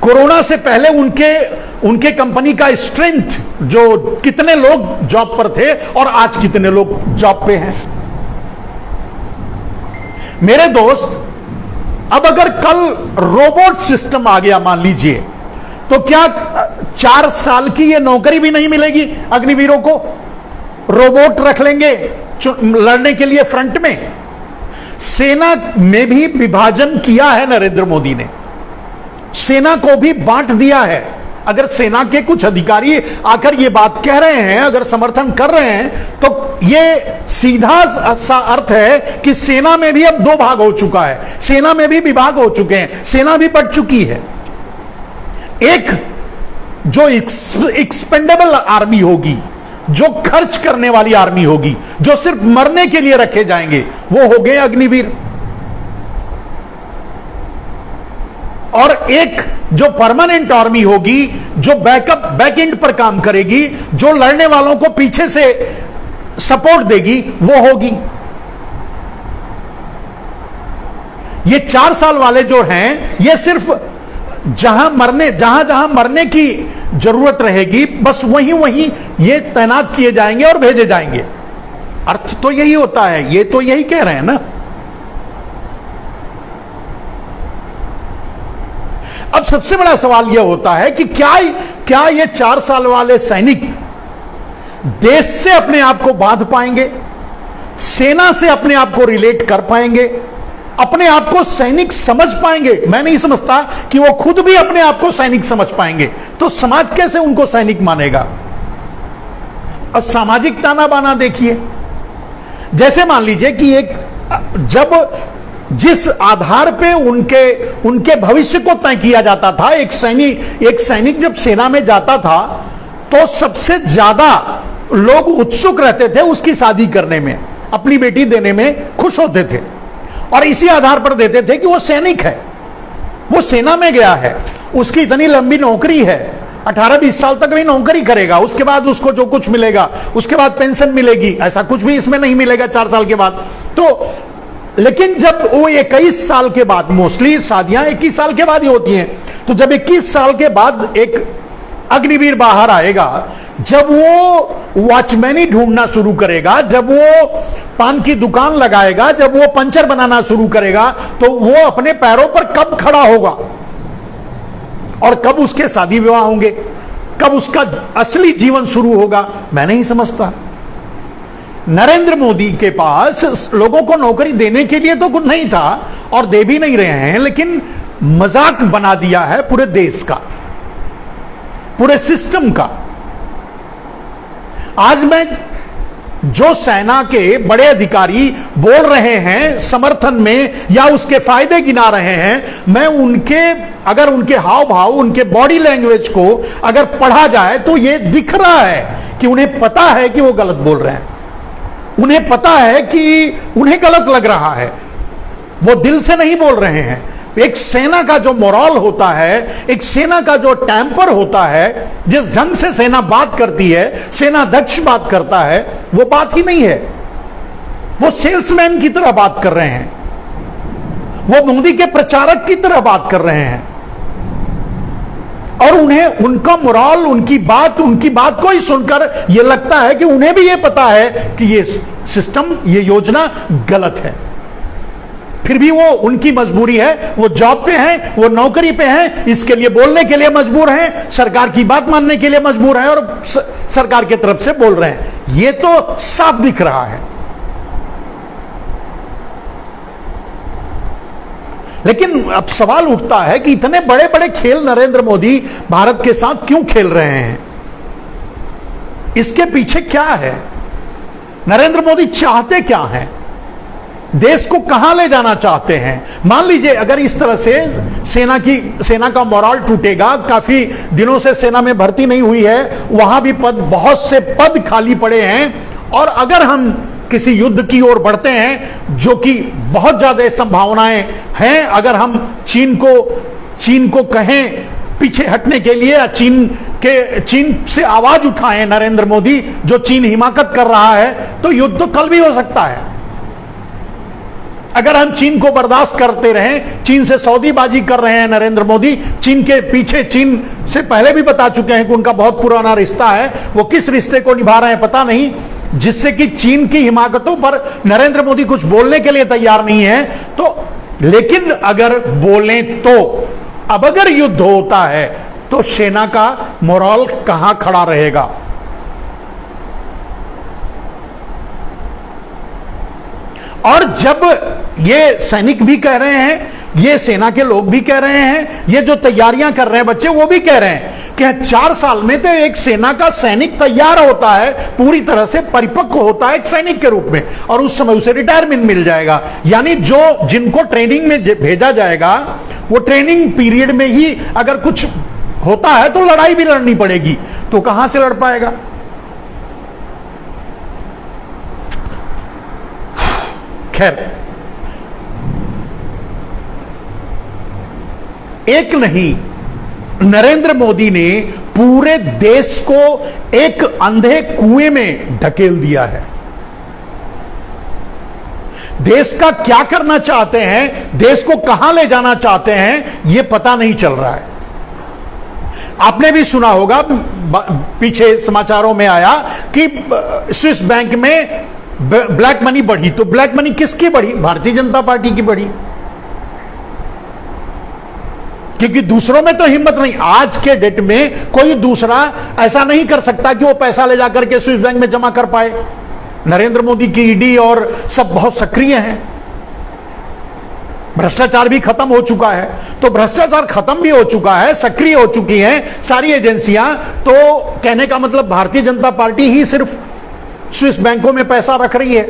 [SPEAKER 1] कोरोना से पहले उनके कंपनी का स्ट्रेंथ, जो कितने लोग जॉब पर थे और आज कितने लोग जॉब पे हैं। मेरे दोस्त, अब अगर कल रोबोट सिस्टम आ गया मान लीजिए, तो क्या 4 साल की ये नौकरी भी नहीं मिलेगी अग्निवीरों को? रोबोट रख लेंगे लड़ने के लिए फ्रंट में। सेना में भी विभाजन किया है नरेंद्र मोदी ने, सेना को भी बांट दिया है। अगर सेना के कुछ अधिकारी आकर ये बात कह रहे हैं, अगर समर्थन कर रहे हैं, तो ये सीधा सा अर्थ है कि सेना में भी अब 2 भाग हो चुका है, सेना में भी विभाग हो चुके हैं, सेना भी बढ़ चुकी है। एक जो एक्सपेंडेबल आर्मी होगी, जो खर्च करने वाली आर्मी होगी, जो सिर्फ मरने के लिए रखे जाएंगे, वो हो गए अग्निवीर। और एक जो परमानेंट आर्मी होगी, जो बैक एंड पर काम करेगी, जो लड़ने वालों को पीछे से सपोर्ट देगी, वो होगी। ये 4 साल वाले जो हैं, ये सिर्फ जहां मरने की जरूरत रहेगी, बस वहीं ये तैनात किए जाएंगे और भेजे जाएंगे। अर्थ तो यही होता है, ये तो यही कह रहे हैं ना। अब सबसे बड़ा सवाल यह होता है कि क्या ये 4 साल वाले सैनिक देश से अपने आप को बांध पाएंगे, सेना से अपने आप को रिलेट कर पाएंगे, अपने आप को सैनिक समझ पाएंगे? मैं नहीं समझता कि वो खुद भी अपने आप को सैनिक समझ पाएंगे। तो समाज कैसे उनको सैनिक मानेगा? और सामाजिक ताना बाना देखिए, जैसे मान लीजिए कि जब जिस आधार पे उनके भविष्य को तय किया जाता था। एक सैनिक जब सेना में जाता था तो सबसे ज्यादा लोग उत्सुक रहते थे उसकी शादी करने में, अपनी बेटी देने में खुश होते थे, और इसी आधार पर देते थे कि वो सैनिक है, वो सेना में गया है, उसकी इतनी लंबी नौकरी है, 18-20 साल तक भी नौकरी करेगा, उसके बाद उसको जो कुछ मिलेगा, उसके बाद पेंशन मिलेगी। ऐसा कुछ भी इसमें नहीं मिलेगा 4 साल के बाद। तो लेकिन जब वो 21 साल के बाद, मोस्टली शादियां 21 साल के बाद ही होती हैं, तो जब 21 साल के बाद एक अग्निवीर बाहर आएगा, जब वो वॉचमैनी ढूंढना शुरू करेगा, जब वो पान की दुकान लगाएगा, जब वो पंचर बनाना शुरू करेगा, तो वो अपने पैरों पर कब खड़ा होगा और कब उसके शादी विवाह होंगे, कब उसका असली जीवन शुरू होगा, मैं नहीं समझता। नरेंद्र मोदी के पास लोगों को नौकरी देने के लिए तो कुछ नहीं था और दे भी नहीं रहे हैं, लेकिन मजाक बना दिया है पूरे देश का, पूरे सिस्टम का। आज मैं जो सेना के बड़े अधिकारी बोल रहे हैं समर्थन में या उसके फायदे गिना रहे हैं, मैं अगर उनके हाव भाव, उनके बॉडी लैंग्वेज को अगर पढ़ा जाए तो यह दिख रहा है कि उन्हें पता है कि वो गलत बोल रहे हैं, उन्हें पता है कि उन्हें गलत लग रहा है, वो दिल से नहीं बोल रहे हैं। एक सेना का जो मोरल होता है, एक सेना का जो टेम्पर होता है, जिस ढंग से सेना बात करती है, सेनाध्यक्ष बात करता है, वो बात ही नहीं है। वो सेल्समैन की तरह बात कर रहे हैं, वो मोदी के प्रचारक की तरह बात कर रहे हैं, और उन्हें उनका मोरल, उनकी बात को ही सुनकर यह लगता है कि उन्हें भी यह पता है कि ये सिस्टम, ये योजना गलत है। फिर भी वो, उनकी मजबूरी है, वो जॉब पे हैं, वो नौकरी पे हैं, इसके लिए बोलने के लिए मजबूर हैं, सरकार की बात मानने के लिए मजबूर हैं और सरकार की तरफ से बोल रहे हैं। ये तो साफ दिख रहा है। लेकिन अब सवाल उठता है कि इतने बड़े बड़े खेल नरेंद्र मोदी भारत के साथ क्यों खेल रहे हैं? इसके पीछे क्या है? नरेंद्र मोदी चाहते क्या हैं? देश को कहां ले जाना चाहते हैं? मान लीजिए अगर इस तरह से सेना का मोरल टूटेगा, काफी दिनों से सेना में भर्ती नहीं हुई है, वहां भी बहुत से पद खाली पड़े हैं, और अगर हम किसी युद्ध की ओर बढ़ते हैं, जो कि बहुत ज्यादा संभावनाएं हैं, अगर हम चीन को कहें पीछे हटने के लिए, या चीन से आवाज उठाएं नरेंद्र मोदी, जो चीन हिमाकत कर रहा है, तो युद्ध तो कल भी हो सकता है। अगर हम चीन को बर्दाश्त करते रहें, चीन से सौदेबाजी कर रहे हैं नरेंद्र मोदी, चीन के पीछे, चीन से पहले भी बता चुके हैं कि उनका बहुत पुराना रिश्ता है, वो किस रिश्ते को निभा रहे हैं पता नहीं, जिससे कि चीन की हिमाकतों पर नरेंद्र मोदी कुछ बोलने के लिए तैयार नहीं है। तो लेकिन अगर बोलें तो, अब अगर युद्ध होता है तो सेना का मोरल कहां खड़ा रहेगा? और जब ये सैनिक भी कह रहे हैं, ये सेना के लोग भी कह रहे हैं, ये जो तैयारियां कर रहे हैं बच्चे, वो भी कह रहे हैं कि 4 साल में तो एक सेना का सैनिक तैयार होता है, पूरी तरह से परिपक्व होता है एक सैनिक के रूप में, और उस समय उसे रिटायरमेंट मिल जाएगा। यानी जिनको ट्रेनिंग में भेजा जाएगा, वो ट्रेनिंग पीरियड में ही अगर कुछ होता है तो लड़ाई भी लड़नी पड़ेगी, तो कहां से लड़ पाएगा? खैर, एक नहीं, नरेंद्र मोदी ने पूरे देश को एक अंधे कुएं में ढकेल दिया है। देश का क्या करना चाहते हैं, देश को कहां ले जाना चाहते हैं, यह पता नहीं चल रहा है। आपने भी सुना होगा, पीछे समाचारों में आया कि स्विस बैंक में ब्लैक मनी बढ़ी। तो ब्लैक मनी किसकी बढ़ी? भारतीय जनता पार्टी की बढ़ी, क्योंकि दूसरों में तो हिम्मत नहीं। आज के डेट में कोई दूसरा ऐसा नहीं कर सकता कि वो पैसा ले जाकर के स्विस बैंक में जमा कर पाए। नरेंद्र मोदी की ईडी और सब बहुत सक्रिय हैं, भ्रष्टाचार भी खत्म हो चुका है। तो भ्रष्टाचार खत्म भी हो चुका है, सक्रिय हो चुकी हैं सारी एजेंसियां। तो कहने का मतलब भारतीय जनता पार्टी ही सिर्फ स्विस बैंकों में पैसा रख रही है।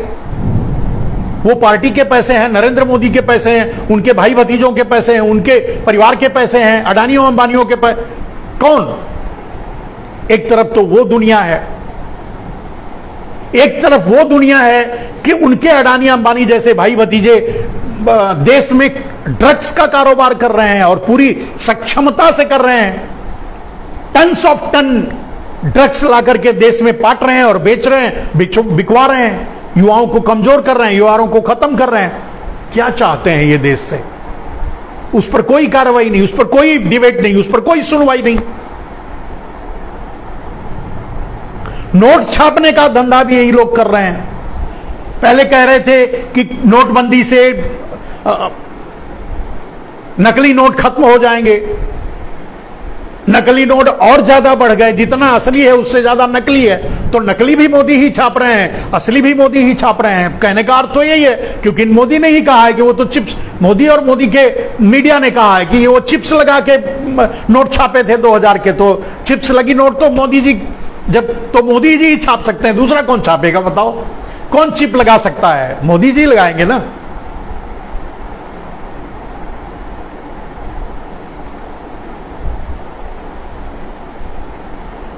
[SPEAKER 1] वो पार्टी के पैसे हैं, नरेंद्र मोदी के पैसे हैं, उनके भाई भतीजों के पैसे हैं, उनके परिवार के पैसे हैं, अडानियों अंबानियों के पैसे। कौन? एक तरफ तो वो दुनिया है, एक तरफ वो दुनिया है कि उनके अडानी अंबानी जैसे भाई भतीजे देश में ड्रग्स का कारोबार कर रहे हैं और पूरी सक्षमता से कर रहे हैं। टन्स ऑफ टन ड्रग्स ला करके देश में पाट रहे हैं और बेच रहे हैं, बिकवा रहे हैं, युवाओं को कमजोर कर रहे हैं, युवाओं को खत्म कर रहे हैं। क्या चाहते हैं ये देश से? उस पर कोई कार्रवाई नहीं, उस पर कोई डिबेट नहीं, उस पर कोई सुनवाई नहीं। नोट छापने का धंधा भी यही लोग कर रहे हैं। पहले कह रहे थे कि नोटबंदी से नकली नोट खत्म हो जाएंगे, नकली नोट और ज्यादा बढ़ गए, जितना असली है उससे ज्यादा नकली है, तो नकली भी मोदी ही छाप रहे हैं, असली भी मोदी ही छाप रहे हैं। कहने का अर्थ तो यही है, क्योंकि मोदी ने ही कहा है कि वो तो चिप्स, मोदी और मोदी के मीडिया ने कहा है कि वो चिप्स लगा के नोट छापे थे 2000 के, तो चिप्स लगी नोट तो मोदी जी, जब तो मोदी जी ही छाप सकते हैं, दूसरा कौन छापेगा बताओ? कौन चिप लगा सकता है? मोदी जी लगाएंगे ना।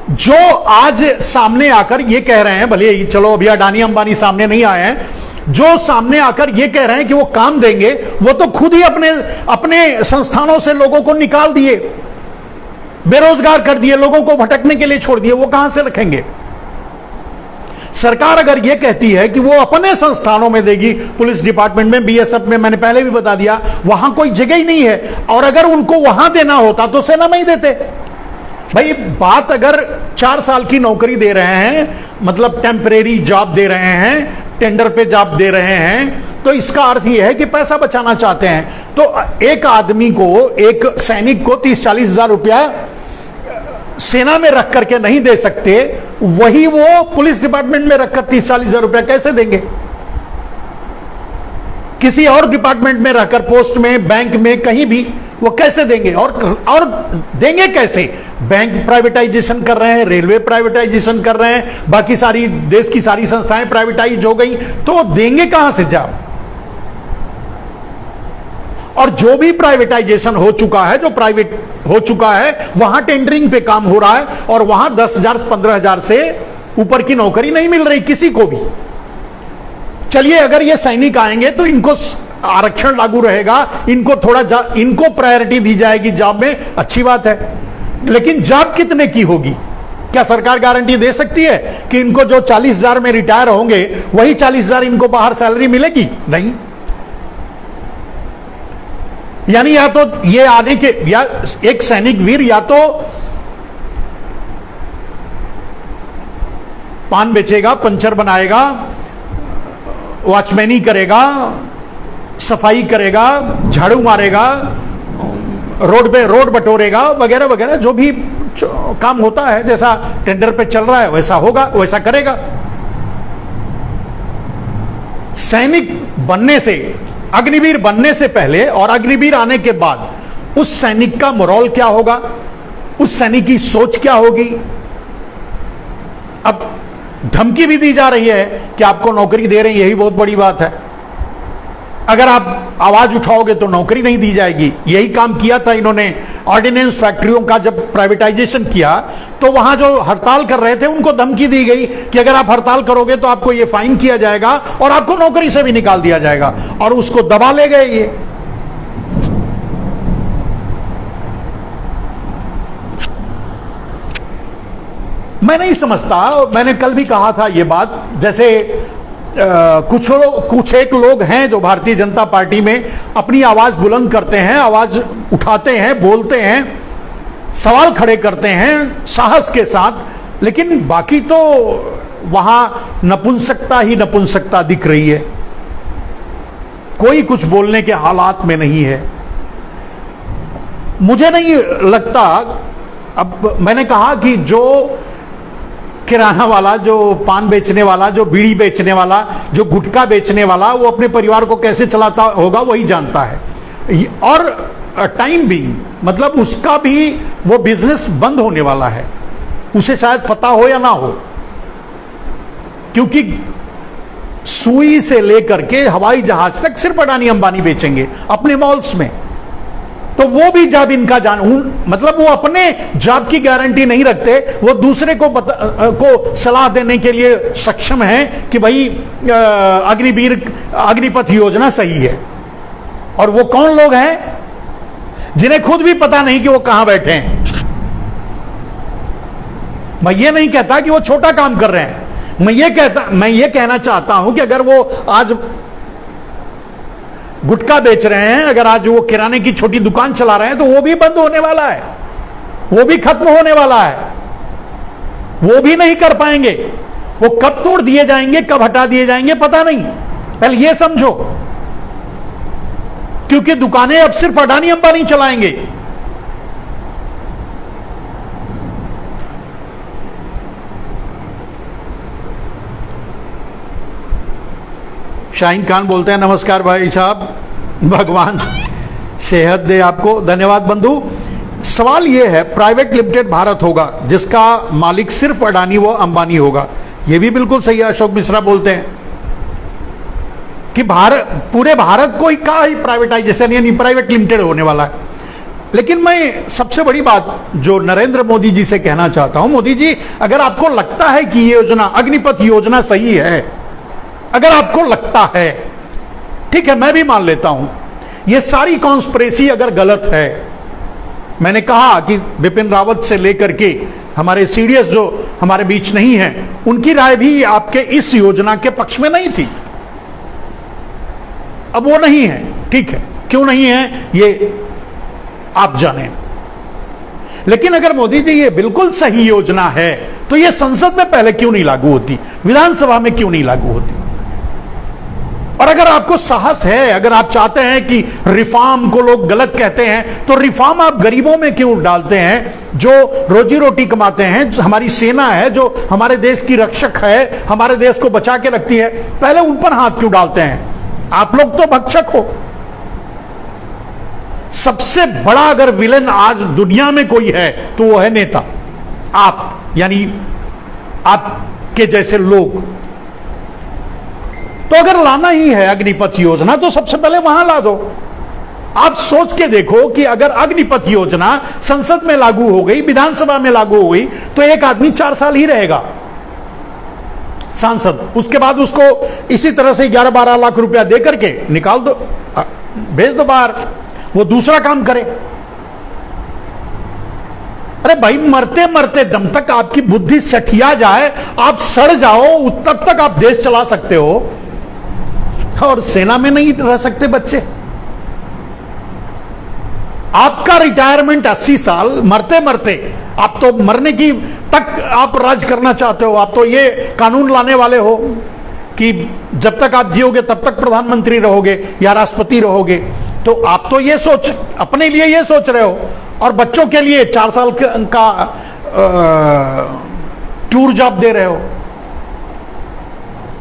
[SPEAKER 1] जो आज सामने आकर ये कह रहे हैं, भले चलो अभी अडानी अंबानी सामने नहीं आए हैं, जो सामने आकर ये कह रहे हैं कि वो काम देंगे, वो तो खुद ही अपने संस्थानों से लोगों को निकाल दिए, बेरोजगार कर दिए, लोगों को भटकने के लिए छोड़ दिए। वो कहां से रखेंगे? सरकार अगर ये कहती है कि वो अपने संस्थानों में देगी, पुलिस डिपार्टमेंट में, बीएसएफ में, मैंने पहले भी बता दिया, वहां कोई जगह ही नहीं है, और अगर उनको वहां देना होता तो सेना में ही देते। भाई बात, अगर 4 साल की नौकरी दे रहे हैं, मतलब टेम्परेरी जॉब दे रहे हैं, टेंडर पे जॉब दे रहे हैं, तो इसका अर्थ यह है कि पैसा बचाना चाहते हैं। तो एक आदमी को, एक सैनिक को 30-40 हजार रुपया सेना में रख करके नहीं दे सकते, वही वो पुलिस डिपार्टमेंट में रखकर 30-40 हजार रुपया कैसे देंगे? किसी और डिपार्टमेंट में रहकर, पोस्ट में, बैंक में, कहीं भी वो कैसे देंगे? और देंगे कैसे? बैंक प्राइवेटाइजेशन कर रहे हैं, रेलवे प्राइवेटाइजेशन कर रहे हैं, बाकी सारी देश की सारी संस्थाएं प्राइवेटाइज हो गई, तो देंगे कहां से जॉब? और जो भी प्राइवेटाइजेशन हो चुका है, जो प्राइवेट हो चुका है, वहां टेंडरिंग पे काम हो रहा है, और वहां 10,000 15,000 से ऊपर की नौकरी नहीं मिल रही किसी को भी। चलिए अगर ये सैनिक आएंगे तो इनको आरक्षण लागू रहेगा, इनको इनको प्रायोरिटी दी जाएगी जॉब में, अच्छी बात है, लेकिन जॉब कितने की होगी? क्या सरकार गारंटी दे सकती है कि इनको जो 40,000 में रिटायर होंगे वही 40,000 इनको बाहर सैलरी मिलेगी? नहीं। यानी या तो ये आने के, या एक सैनिक वीर या तो पान बेचेगा, पंचर बनाएगा, वॉचमैनी करेगा, सफाई करेगा, झाड़ू मारेगा, रोड पे रोड बटोरेगा, वगैरह वगैरह, जो भी काम होता है, जैसा टेंडर पे चल रहा है वैसा होगा, वैसा करेगा। सैनिक बनने से, अग्निवीर बनने से पहले और अग्निवीर आने के बाद उस सैनिक का मोरल क्या होगा, उस सैनिक की सोच क्या होगी? अब धमकी भी दी जा रही है कि आपको नौकरी दे रहे हैं, यही बहुत बड़ी बात है। अगर आप आवाज उठाओगे तो नौकरी नहीं दी जाएगी। यही काम किया था इन्होंने ऑर्डिनेंस फैक्ट्रियों का, जब प्राइवेटाइजेशन किया तो वहां जो हड़ताल कर रहे थे उनको धमकी दी गई कि अगर आप हड़ताल करोगे तो आपको ये फाइन किया जाएगा और आपको नौकरी से भी निकाल दिया जाएगा, और उसको दबा ले गए ये। मैं नहीं समझता, मैंने कल भी कहा था ये बात, जैसे कुछ एक लोग हैं जो भारतीय जनता पार्टी में अपनी आवाज बुलंद करते हैं, आवाज उठाते हैं, बोलते हैं, सवाल खड़े करते हैं साहस के साथ, लेकिन बाकी तो वहां नपुंसकता ही नपुंसकता दिख रही है, कोई कुछ बोलने के हालात में नहीं है। मुझे नहीं लगता, अब मैंने कहा कि जो किराना वाला, जो पान बेचने वाला, जो बीड़ी बेचने वाला, जो गुटखा बेचने वाला, वो अपने परिवार को कैसे चलाता होगा वही जानता है। और टाइम भी, मतलब उसका भी वो बिजनेस बंद होने वाला है, उसे शायद पता हो या ना हो, क्योंकि सुई से लेकर के हवाई जहाज तक सिर्फ अडानी अंबानी बेचेंगे अपने मॉल्स में। तो वो भी जब इनका मतलब वो अपने जॉब की गारंटी नहीं रखते, वो दूसरे को सलाह देने के लिए सक्षम हैं कि भाई अग्निपथ योजना सही है। और वो कौन लोग हैं जिन्हें खुद भी पता नहीं कि वो कहां बैठे हैं। मैं ये नहीं कहता कि वो छोटा काम कर रहे हैं, मैं ये कहना चाहता हूं कि अगर वो आज गुटखा बेच रहे हैं, अगर आज वो किराने की छोटी दुकान चला रहे हैं, तो वो भी बंद होने वाला है, वो भी खत्म होने वाला है, वो भी नहीं कर पाएंगे। वो कब तोड़ दिए जाएंगे, कब हटा दिए जाएंगे पता नहीं। पहले ये समझो, क्योंकि दुकानें अब सिर्फ अडानी अंबानी चलाएंगे। शाहीन खान बोलते हैं नमस्कार भाई साहब, भगवान सेहत दे आपको। धन्यवाद बंधु। सवाल यह है, प्राइवेट लिमिटेड भारत होगा जिसका मालिक सिर्फ अडानी व अंबानी होगा। यह भी बिल्कुल सही है। अशोक मिश्रा बोलते हैं कि पूरे भारत को ही का ही प्राइवेटाइजेशन यानी प्राइवेट लिमिटेड होने वाला है। लेकिन मैं सबसे बड़ी बात जो नरेंद्र मोदी जी से कहना चाहता हूं, मोदी जी अगर आपको लगता है कि ये योजना अग्निपथ योजना सही है, अगर आपको लगता है, ठीक है, मैं भी मान लेता हूं ये सारी कॉन्स्पिरेसी अगर गलत है। मैंने कहा कि बिपिन रावत से लेकर के हमारे सीडीएस जो हमारे बीच नहीं है, उनकी राय भी आपके इस योजना के पक्ष में नहीं थी। अब वो नहीं है, ठीक है, क्यों नहीं है ये आप जाने। लेकिन अगर मोदी जी ये बिल्कुल सही योजना है तो ये संसद में पहले क्यों नहीं लागू होती, विधानसभा में क्यों नहीं लागू होती। और अगर आपको साहस है, अगर आप चाहते हैं कि रिफॉर्म को लोग गलत कहते हैं, तो रिफॉर्म आप गरीबों में क्यों डालते हैं जो रोजी रोटी कमाते हैं, जो हमारी सेना है, जो हमारे देश की रक्षक है, हमारे देश को बचा के रखती है, पहले उन पर हाथ क्यों डालते हैं। आप लोग तो भक्षक हो। सबसे बड़ा अगर विलेन आज दुनिया में कोई है तो वो है नेता, आप, यानी आपके जैसे लोग। तो अगर लाना ही है अग्निपथ योजना तो सबसे पहले वहां ला दो। आप सोच के देखो कि अगर अग्निपथ योजना संसद में लागू हो गई, विधानसभा में लागू हो गई, तो एक आदमी 4 साल ही रहेगा सांसद। उसके बाद उसको इसी तरह से 11-12 लाख रुपया दे करके निकाल दो, भेज दो बाहर, वो दूसरा काम करे। अरे भाई, मरते मरते दम तक आपकी बुद्धि सठिया जाए, आप सड़ जाओ, तब तक आप देश चला सकते हो, और सेना में नहीं रह सकते बच्चे। आपका रिटायरमेंट 80 साल, मरते मरते आप तो मरने की तक आप राज करना चाहते हो। आप तो ये कानून लाने वाले हो कि जब तक आप जियोगे तब तक प्रधानमंत्री रहोगे या राष्ट्रपति रहोगे। तो आप तो ये सोच, अपने लिए ये सोच रहे हो, और बच्चों के लिए 4 साल का टूर जॉब दे रहे हो।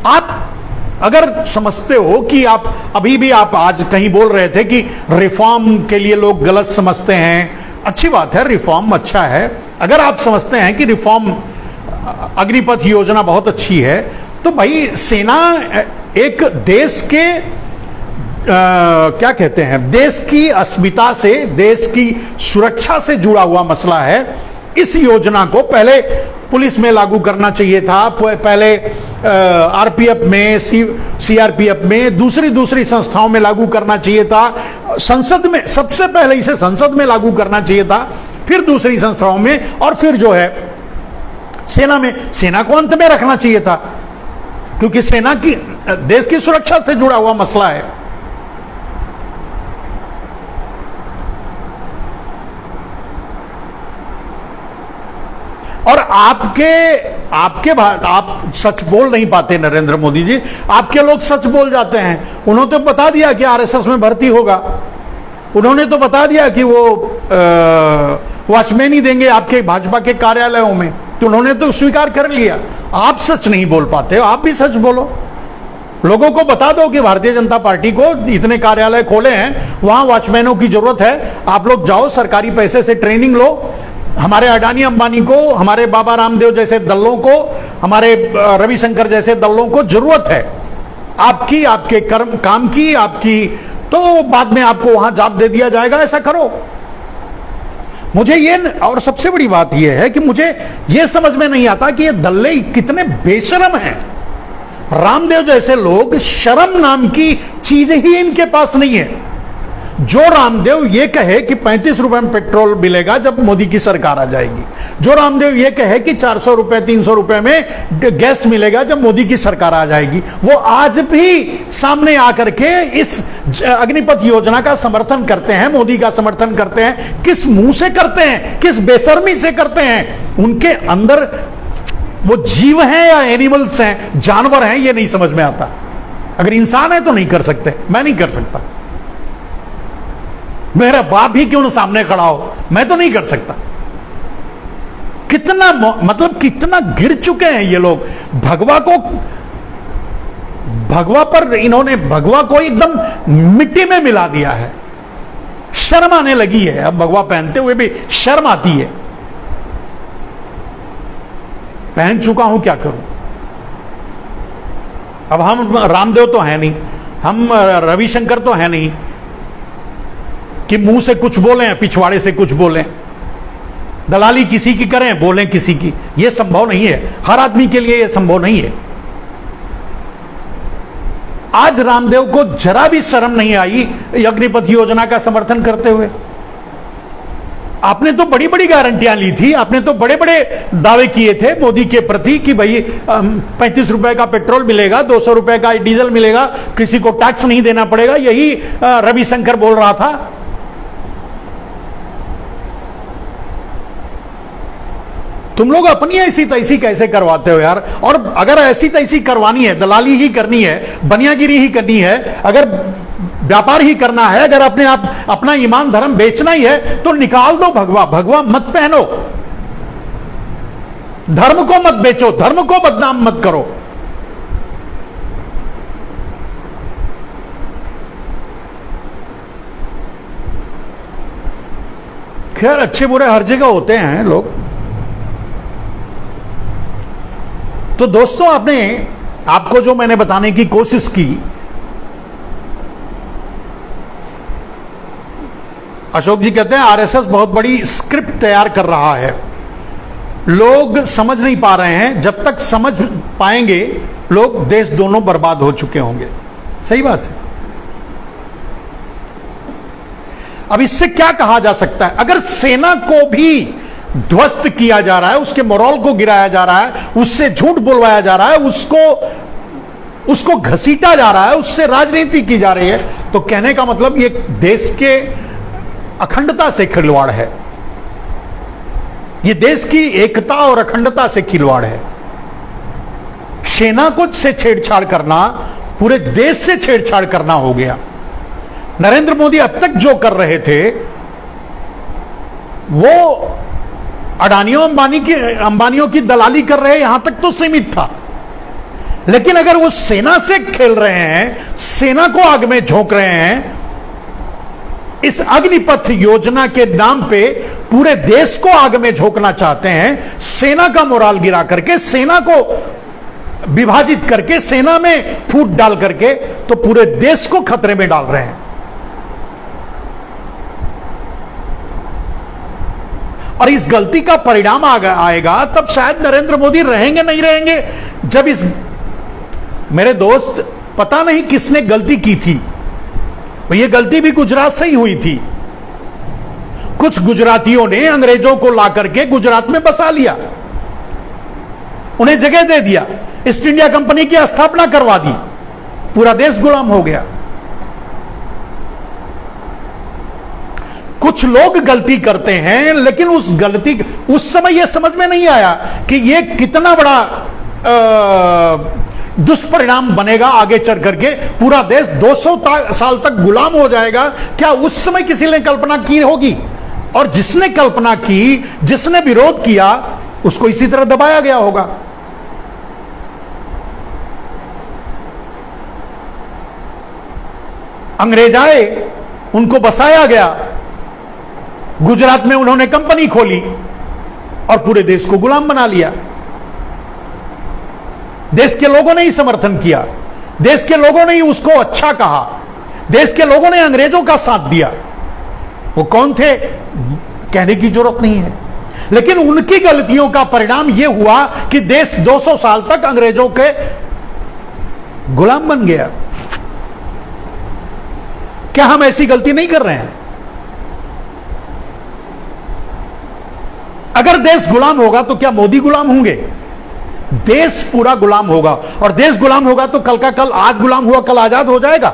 [SPEAKER 1] आप अगर समझते हो कि आप अभी भी, आप आज कहीं बोल रहे थे कि रिफॉर्म के लिए लोग गलत समझते हैं, अच्छी बात है, रिफॉर्म अच्छा है। अगर आप समझते हैं कि रिफॉर्म अग्निपथ योजना बहुत अच्छी है, तो भाई सेना एक देश के क्या कहते हैं, देश की अस्मिता से, देश की सुरक्षा से जुड़ा हुआ मसला है। इस योजना को पहले पुलिस में लागू करना चाहिए था, पहले आरपीएफ में, सीआरपीएफ में, दूसरी संस्थाओं में लागू करना चाहिए था। संसद में सबसे पहले इसे संसद में लागू करना चाहिए था, फिर दूसरी संस्थाओं में, और फिर जो है सेना में। सेना को अंत में रखना चाहिए था, क्योंकि सेना की, देश की सुरक्षा से जुड़ा हुआ मसला है। और आप सच बोल नहीं पाते नरेंद्र मोदी जी, आपके लोग सच बोल जाते हैं। उन्होंने तो बता दिया कि आरएसएस में भर्ती होगा, उन्होंने तो बता दिया कि वो वॉचमैन ही देंगे आपके भाजपा के कार्यालयों में, तो उन्होंने तो स्वीकार कर लिया। आप सच नहीं बोल पाते हो, आप भी सच बोलो। लोगों को बता दो कि भारतीय जनता पार्टी को इतने कार्यालय खोले हैं, वहां वॉचमैनों की जरूरत है, आप लोग जाओ, सरकारी पैसे से ट्रेनिंग लो। हमारे अडानी अंबानी को, हमारे बाबा रामदेव जैसे दल्लों को, हमारे रविशंकर जैसे दल्लों को जरूरत है आपकी, आपके कर्म काम की, आपकी, तो बाद में आपको वहां जॉब दे दिया जाएगा, ऐसा करो। मुझे ये, और सबसे बड़ी बात यह है कि मुझे यह समझ में नहीं आता कि ये दल्ले कितने बेशरम हैं। रामदेव जैसे लोग, शर्म नाम की चीज ही इनके पास नहीं है। जो रामदेव ये कहे कि 35 रुपए में पेट्रोल मिलेगा जब मोदी की सरकार आ जाएगी, जो रामदेव ये कहे कि 400 रुपए 300 रुपए में गैस मिलेगा जब मोदी की सरकार आ जाएगी, वो आज भी सामने आकर के इस अग्निपथ योजना का समर्थन करते हैं, मोदी का समर्थन करते हैं। किस मुंह से करते हैं, किस बेशर्मी से करते हैं? उनके अंदर वो जीव हैं या एनिमल्स हैं, जानवर हैं, ये नहीं समझ में आता। अगर इंसान है तो नहीं कर सकते, मैं नहीं कर सकता। मेरा बाप ही क्यों ना सामने खड़ा हो, मैं तो नहीं कर सकता। कितना मतलब कितना गिर चुके हैं ये लोग। भगवा को, भगवा पर इन्होंने भगवा को एकदम मिट्टी में मिला दिया है। शर्म आने लगी है, अब भगवा पहनते हुए भी शर्म आती है। पहन चुका हूं, क्या करूं। अब हम रामदेव तो है नहीं, हम रविशंकर तो है नहीं कि मुंह से कुछ बोलें, पिछवाड़े से कुछ बोलें, दलाली किसी की करें, बोलें किसी की। यह संभव नहीं है, हर आदमी के लिए यह संभव नहीं है। आज रामदेव को जरा भी शर्म नहीं आई अग्निपथ योजना का समर्थन करते हुए। आपने तो बड़ी बड़ी गारंटियां ली थी, आपने तो बड़े बड़े दावे किए थे मोदी के प्रति कि भाई 35 रुपए का पेट्रोल मिलेगा, 200 रुपए का डीजल मिलेगा, किसी को टैक्स नहीं देना पड़ेगा। यही रविशंकर बोल रहा था। तुम लोग अपनी ऐसी तैसी कैसे करवाते हो यार। और अगर ऐसी तैसी करवानी है, दलाली ही करनी है, बनियागिरी ही करनी है, अगर व्यापार ही करना है, अगर अपने आप अपना ईमान धर्म बेचना ही है, तो निकाल दो भगवा। भगवा मत पहनो, धर्म को मत बेचो, धर्म को बदनाम मत करो। खैर, अच्छे बुरे हर जगह होते हैं लोग। तो दोस्तों, आपको जो मैंने बताने की कोशिश की, अशोक जी कहते हैं आरएसएस बहुत बड़ी स्क्रिप्ट तैयार कर रहा है, लोग समझ नहीं पा रहे हैं। जब तक समझ पाएंगे लोग, देश दोनों बर्बाद हो चुके होंगे। सही बात है। अब इससे क्या कहा जा सकता है? अगर सेना को भी ध्वस्त किया जा रहा है, उसके मोरल को गिराया जा रहा है, उससे झूठ बोलवाया जा रहा है, उसको घसीटा जा रहा है, उससे राजनीति की जा रही है, तो कहने का मतलब ये देश के अखंडता से खिलवाड़ है, ये देश की एकता और अखंडता से खिलवाड़ है। सेना को से छेड़छाड़ करना पूरे देश से छेड़छाड़ करना हो गया। नरेंद्र मोदी अब तक जो कर रहे थे वो अडानियों अंबानियों की दलाली कर रहे, यहां तक तो सीमित था। लेकिन अगर वो सेना से खेल रहे हैं, सेना को आग में झोंक रहे हैं, इस अग्निपथ योजना के नाम पे पूरे देश को आग में झोंकना चाहते हैं, सेना का मोराल गिरा करके, सेना को विभाजित करके, सेना में फूट डाल करके, तो पूरे देश को खतरे में डाल रहे हैं। और इस गलती का परिणाम आएगा तब शायद नरेंद्र मोदी रहेंगे नहीं रहेंगे। जब इस, मेरे दोस्त, पता नहीं किसने गलती की थी, ये गलती भी गुजरात से ही हुई थी। कुछ गुजरातियों ने अंग्रेजों को ला करके गुजरात में बसा लिया, उन्हें जगह दे दिया, ईस्ट इंडिया कंपनी की स्थापना करवा दी, पूरा देश गुलाम हो गया। कुछ लोग गलती करते हैं, लेकिन उस समय यह समझ में नहीं आया कि यह कितना बड़ा दुष्परिणाम बनेगा आगे चल करके। पूरा देश 200 साल तक गुलाम हो जाएगा। क्या उस समय किसी ने कल्पना की होगी? और जिसने कल्पना की, जिसने विरोध किया, उसको इसी तरह दबाया गया होगा। अंग्रेज आए, उनको बसाया गया, गुजरात में उन्होंने कंपनी खोली और पूरे देश को गुलाम बना लिया। देश के लोगों ने ही समर्थन किया। देश के लोगों ने ही उसको अच्छा कहा, देश के लोगों ने अंग्रेजों का साथ दिया। वो कौन थे कहने की जरूरत नहीं है, लेकिन उनकी गलतियों का परिणाम यह हुआ कि देश 200 साल तक अंग्रेजों के गुलाम बन गया। क्या हम ऐसी गलती नहीं कर रहे हैं? अगर देश गुलाम होगा तो क्या मोदी गुलाम होंगे? देश पूरा गुलाम होगा, और देश गुलाम होगा तो कल का कल आज गुलाम हुआ कल आजाद हो जाएगा।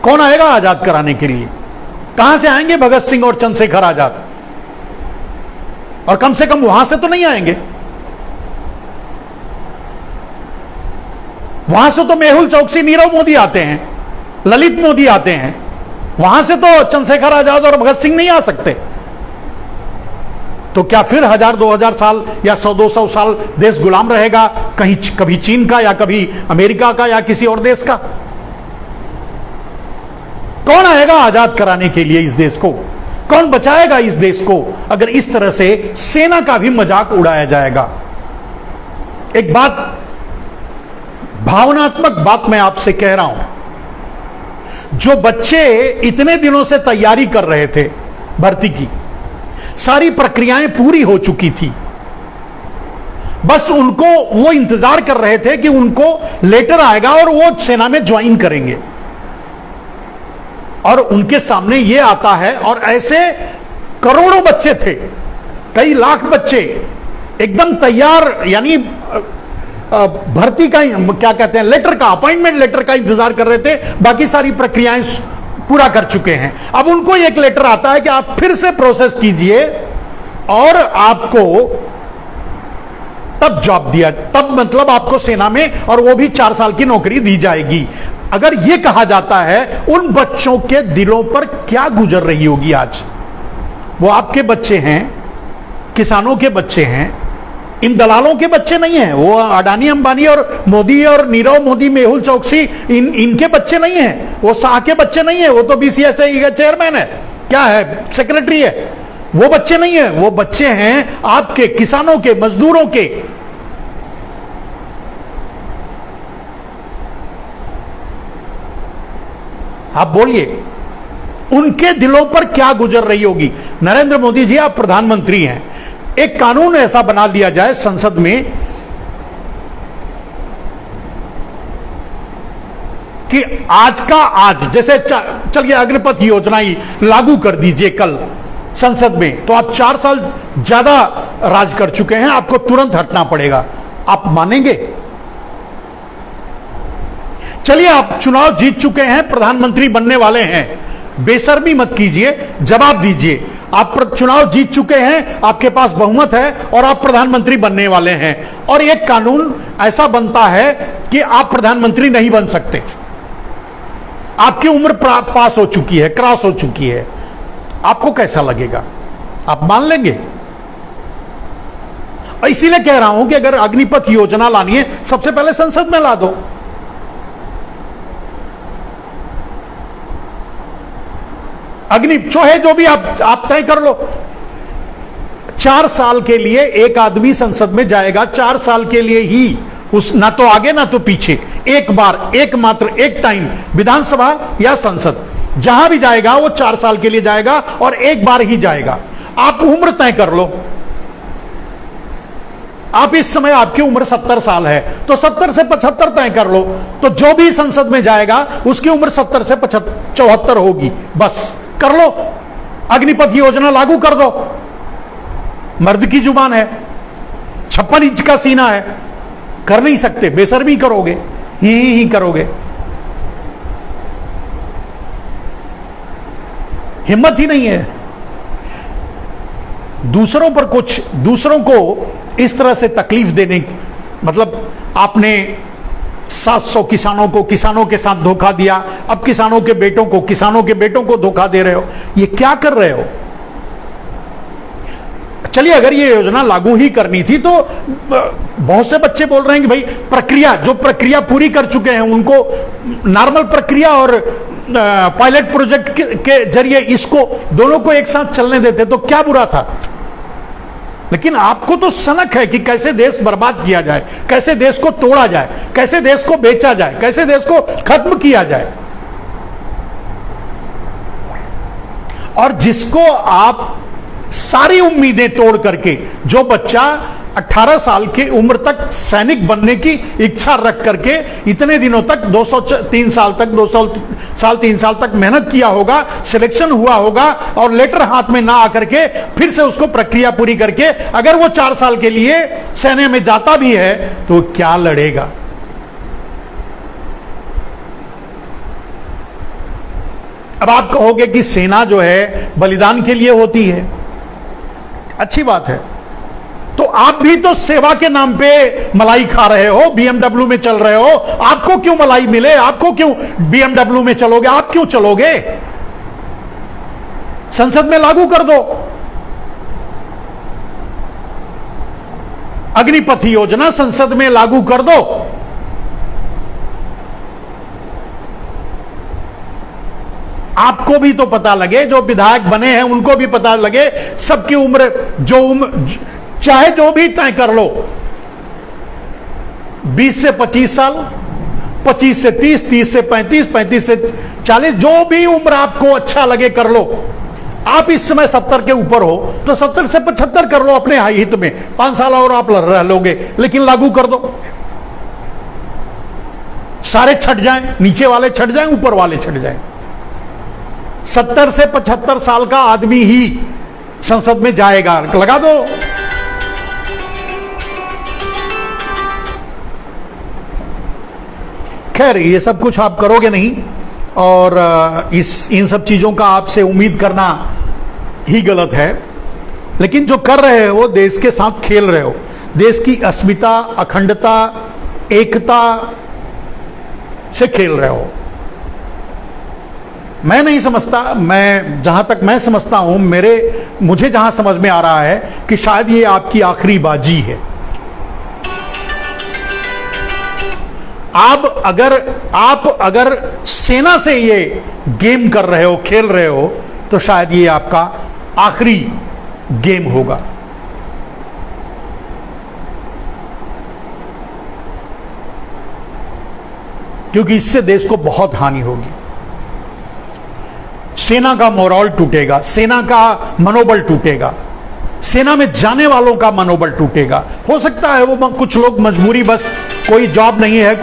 [SPEAKER 1] कौन आएगा आजाद कराने के लिए? कहां से आएंगे भगत सिंह और चंद्रशेखर आजाद? और कम से कम वहां से तो नहीं आएंगे। वहां से तो मेहुल चौकसी, नीरव मोदी आते हैं, ललित मोदी आते हैं। वहां से तो चंद्रशेखर आजाद और भगत सिंह नहीं आ सकते। तो क्या फिर 1000-2000 साल या 100-200 साल देश गुलाम रहेगा? कहीं कभी चीन का, या कभी अमेरिका का, या किसी और देश का? कौन आएगा आजाद कराने के लिए इस देश को? कौन बचाएगा इस देश को अगर इस तरह से सेना का भी मजाक उड़ाया जाएगा? एक बात, भावनात्मक बात मैं आपसे कह रहा हूं। जो बच्चे इतने दिनों से तैयारी कर रहे थे भर्ती की, सारी प्रक्रियाएं पूरी हो चुकी थी, बस उनको वो इंतजार कर रहे थे कि उनको लेटर आएगा और वो सेना में ज्वाइन करेंगे, और उनके सामने ये आता है। और ऐसे करोड़ों बच्चे थे, कई लाख बच्चे एकदम तैयार, यानी भर्ती का, क्या कहते हैं, लेटर का, अपॉइंटमेंट लेटर का इंतजार कर रहे थे। बाकी सारी प्रक्रियाएं पूरा कर चुके हैं। अब उनको एक लेटर आता है कि आप फिर से प्रोसेस कीजिए और आपको तब जॉब दिया, तब मतलब आपको सेना में, और वो भी 4 साल की नौकरी दी जाएगी। अगर यह कहा जाता है, उन बच्चों के दिलों पर क्या गुजर रही होगी आज? वो आपके बच्चे हैं, किसानों के बच्चे हैं, इन दलालों के बच्चे नहीं हैं। वो अडानी अंबानी और मोदी और नीरव मोदी, मेहुल चौकसी, इनके बच्चे नहीं हैं। वो शाह के बच्चे नहीं है। वो तो बीसीसीआई का चेयरमैन है, क्या है, सेक्रेटरी है। वो बच्चे नहीं है, वो बच्चे हैं आपके किसानों के, मजदूरों के। आप बोलिए, उनके दिलों पर क्या गुजर रही होगी? नरेंद्र मोदी जी, आप प्रधानमंत्री हैं, एक कानून ऐसा बना लिया जाए संसद में कि आज का आज, जैसे चलिए अग्निपथ योजना ही लागू कर दीजिए कल संसद में, तो आप 4 साल ज्यादा राज कर चुके हैं, आपको तुरंत हटना पड़ेगा। आप मानेंगे? चलिए, आप चुनाव जीत चुके हैं, प्रधानमंत्री बनने वाले हैं, बेशर्मी मत कीजिए, जवाब दीजिए। आप चुनाव जीत चुके हैं, आपके पास बहुमत है और आप प्रधानमंत्री बनने वाले हैं, और एक कानून ऐसा बनता है कि आप प्रधानमंत्री नहीं बन सकते, आपकी उम्र पास हो चुकी है, क्रॉस हो चुकी है। आपको कैसा लगेगा? आप मान लेंगे? इसीलिए कह रहा हूं कि अगर अग्निपथ योजना लानी है, सबसे पहले संसद में ला दो। अग्नि चाहे जो भी आप तय कर लो। 4 साल के लिए एक आदमी संसद में जाएगा, 4 साल के लिए ही, उस ना तो आगे ना तो पीछे, एक बार, एकमात्र एक टाइम, विधानसभा या संसद, जहां भी जाएगा वो 4 साल के लिए जाएगा और एक बार ही जाएगा। आप उम्र तय कर लो। आप इस समय, आपकी उम्र 70 साल है, तो 70 से 75 तय कर लो, तो जो भी संसद में जाएगा उसकी उम्र 70 से 74 होगी। बस कर लो, अग्निपथ योजना लागू कर दो। मर्द की जुबान है, 56 इंच का सीना है, कर नहीं सकते, बेशर्मी करोगे, ही करोगे, हिम्मत ही नहीं है। दूसरों पर कुछ, दूसरों को इस तरह से तकलीफ देने, मतलब आपने 700 किसानों के साथ धोखा दिया, अब किसानों के बेटों को धोखा दे रहे हो। ये क्या कर रहे हो? चलिए, अगर ये योजना लागू ही करनी थी तो बहुत से बच्चे बोल रहे हैं कि भाई प्रक्रिया पूरी कर चुके हैं, उनको नॉर्मल प्रक्रिया और पायलट प्रोजेक्ट के जरिए इसको दोनों को एक साथ चलने देते तो क्या बुरा था। लेकिन आपको तो सनक है कि कैसे देश बर्बाद किया जाए, कैसे देश को तोड़ा जाए, कैसे देश को बेचा जाए, कैसे देश को खत्म किया जाए। और जिसको आप सारी उम्मीदें तोड़ करके, जो बच्चा 18 साल की उम्र तक सैनिक बनने की इच्छा रख करके इतने दिनों तक 203 साल तक 3 साल तक मेहनत किया होगा, सिलेक्शन हुआ होगा और लेटर हाथ में ना आकर के फिर से उसको प्रक्रिया पूरी करके अगर वो 4 साल के लिए सेना में जाता भी है तो क्या लड़ेगा? अब आप कहोगे कि सेना जो है बलिदान के लिए होती है, अच्छी बात है। तो आप भी तो सेवा के नाम पे मलाई खा रहे हो, BMW में चल रहे हो। आपको क्यों मलाई मिले? आपको क्यों BMW में चलोगे? आप क्यों चलोगे? संसद में लागू कर दो अग्निपथ योजना, संसद में लागू कर दो। आपको भी तो पता लगे, जो विधायक बने हैं उनको भी पता लगे, सबकी उम्र चाहे जो भी तय कर लो, 20 से 25 साल, 25 से 30, 30 से 35, 35 से 40, जो भी उम्र आपको अच्छा लगे कर लो। आप इस समय 70 के ऊपर हो तो 70 से 75 कर लो अपने हित में, 5 साल और आप रह लोगे, लेकिन लागू कर दो। सारे छट जाएं, नीचे वाले छट जाएं, ऊपर वाले छट जाएं। 70 से 75 साल का आदमी ही संसद में जाएगा, लगा दो। खैर, ये सब कुछ आप करोगे नहीं और इन सब चीजों का आपसे उम्मीद करना ही गलत है। लेकिन जो कर रहे हो, देश के साथ खेल रहे हो, देश की अस्मिता, अखंडता, एकता से खेल रहे हो। मैं नहीं समझता, जहां तक मैं समझता हूं, मुझे जहां समझ में आ रहा है कि शायद ये आपकी आखिरी बाजी है। आप अगर सेना से ये गेम कर रहे हो, खेल रहे हो, तो शायद ये आपका आखिरी गेम होगा। क्योंकि इससे देश को बहुत हानि होगी। सेना का मोरल टूटेगा, सेना का मनोबल टूटेगा, सेना में जाने वालों का मनोबल टूटेगा। हो सकता है वो कुछ लोग मजबूरी, बस कोई जॉब नहीं है,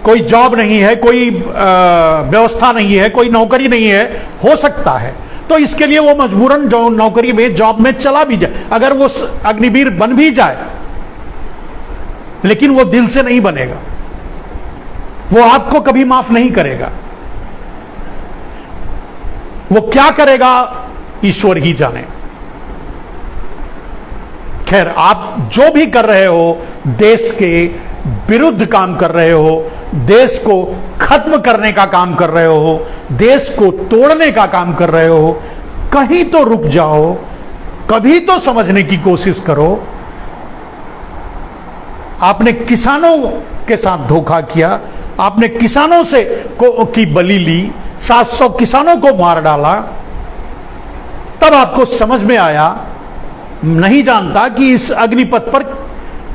[SPEAKER 1] कोई जॉब नहीं है, कोई व्यवस्था नहीं है, कोई नौकरी नहीं है, हो सकता है, तो इसके लिए वो मजबूरन जो नौकरी में, जॉब में चला भी जाए। अगर वो अग्निवीर बन भी जाए, लेकिन वो दिल से नहीं बनेगा, वो आपको कभी माफ नहीं करेगा। वो क्या करेगा ईश्वर ही जाने। खैर, आप जो भी कर रहे हो, देश के विरुद्ध काम कर रहे हो, देश को खत्म करने का काम कर रहे हो, देश को तोड़ने का काम कर रहे हो, कहीं तो रुक जाओ, कभी तो समझने की कोशिश करो। आपने किसानों के साथ धोखा किया, आपने किसानों से की बलि ली, 700 किसानों को मार डाला, तब आपको समझ में आया। नहीं जानता कि इस अग्निपथ पर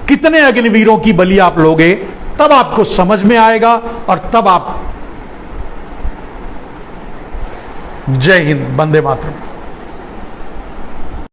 [SPEAKER 1] कितने अग्निवीरों की बलि आप लोगे, तब आपको समझ में आएगा और तब आप। जय हिंद, वंदे मातरम।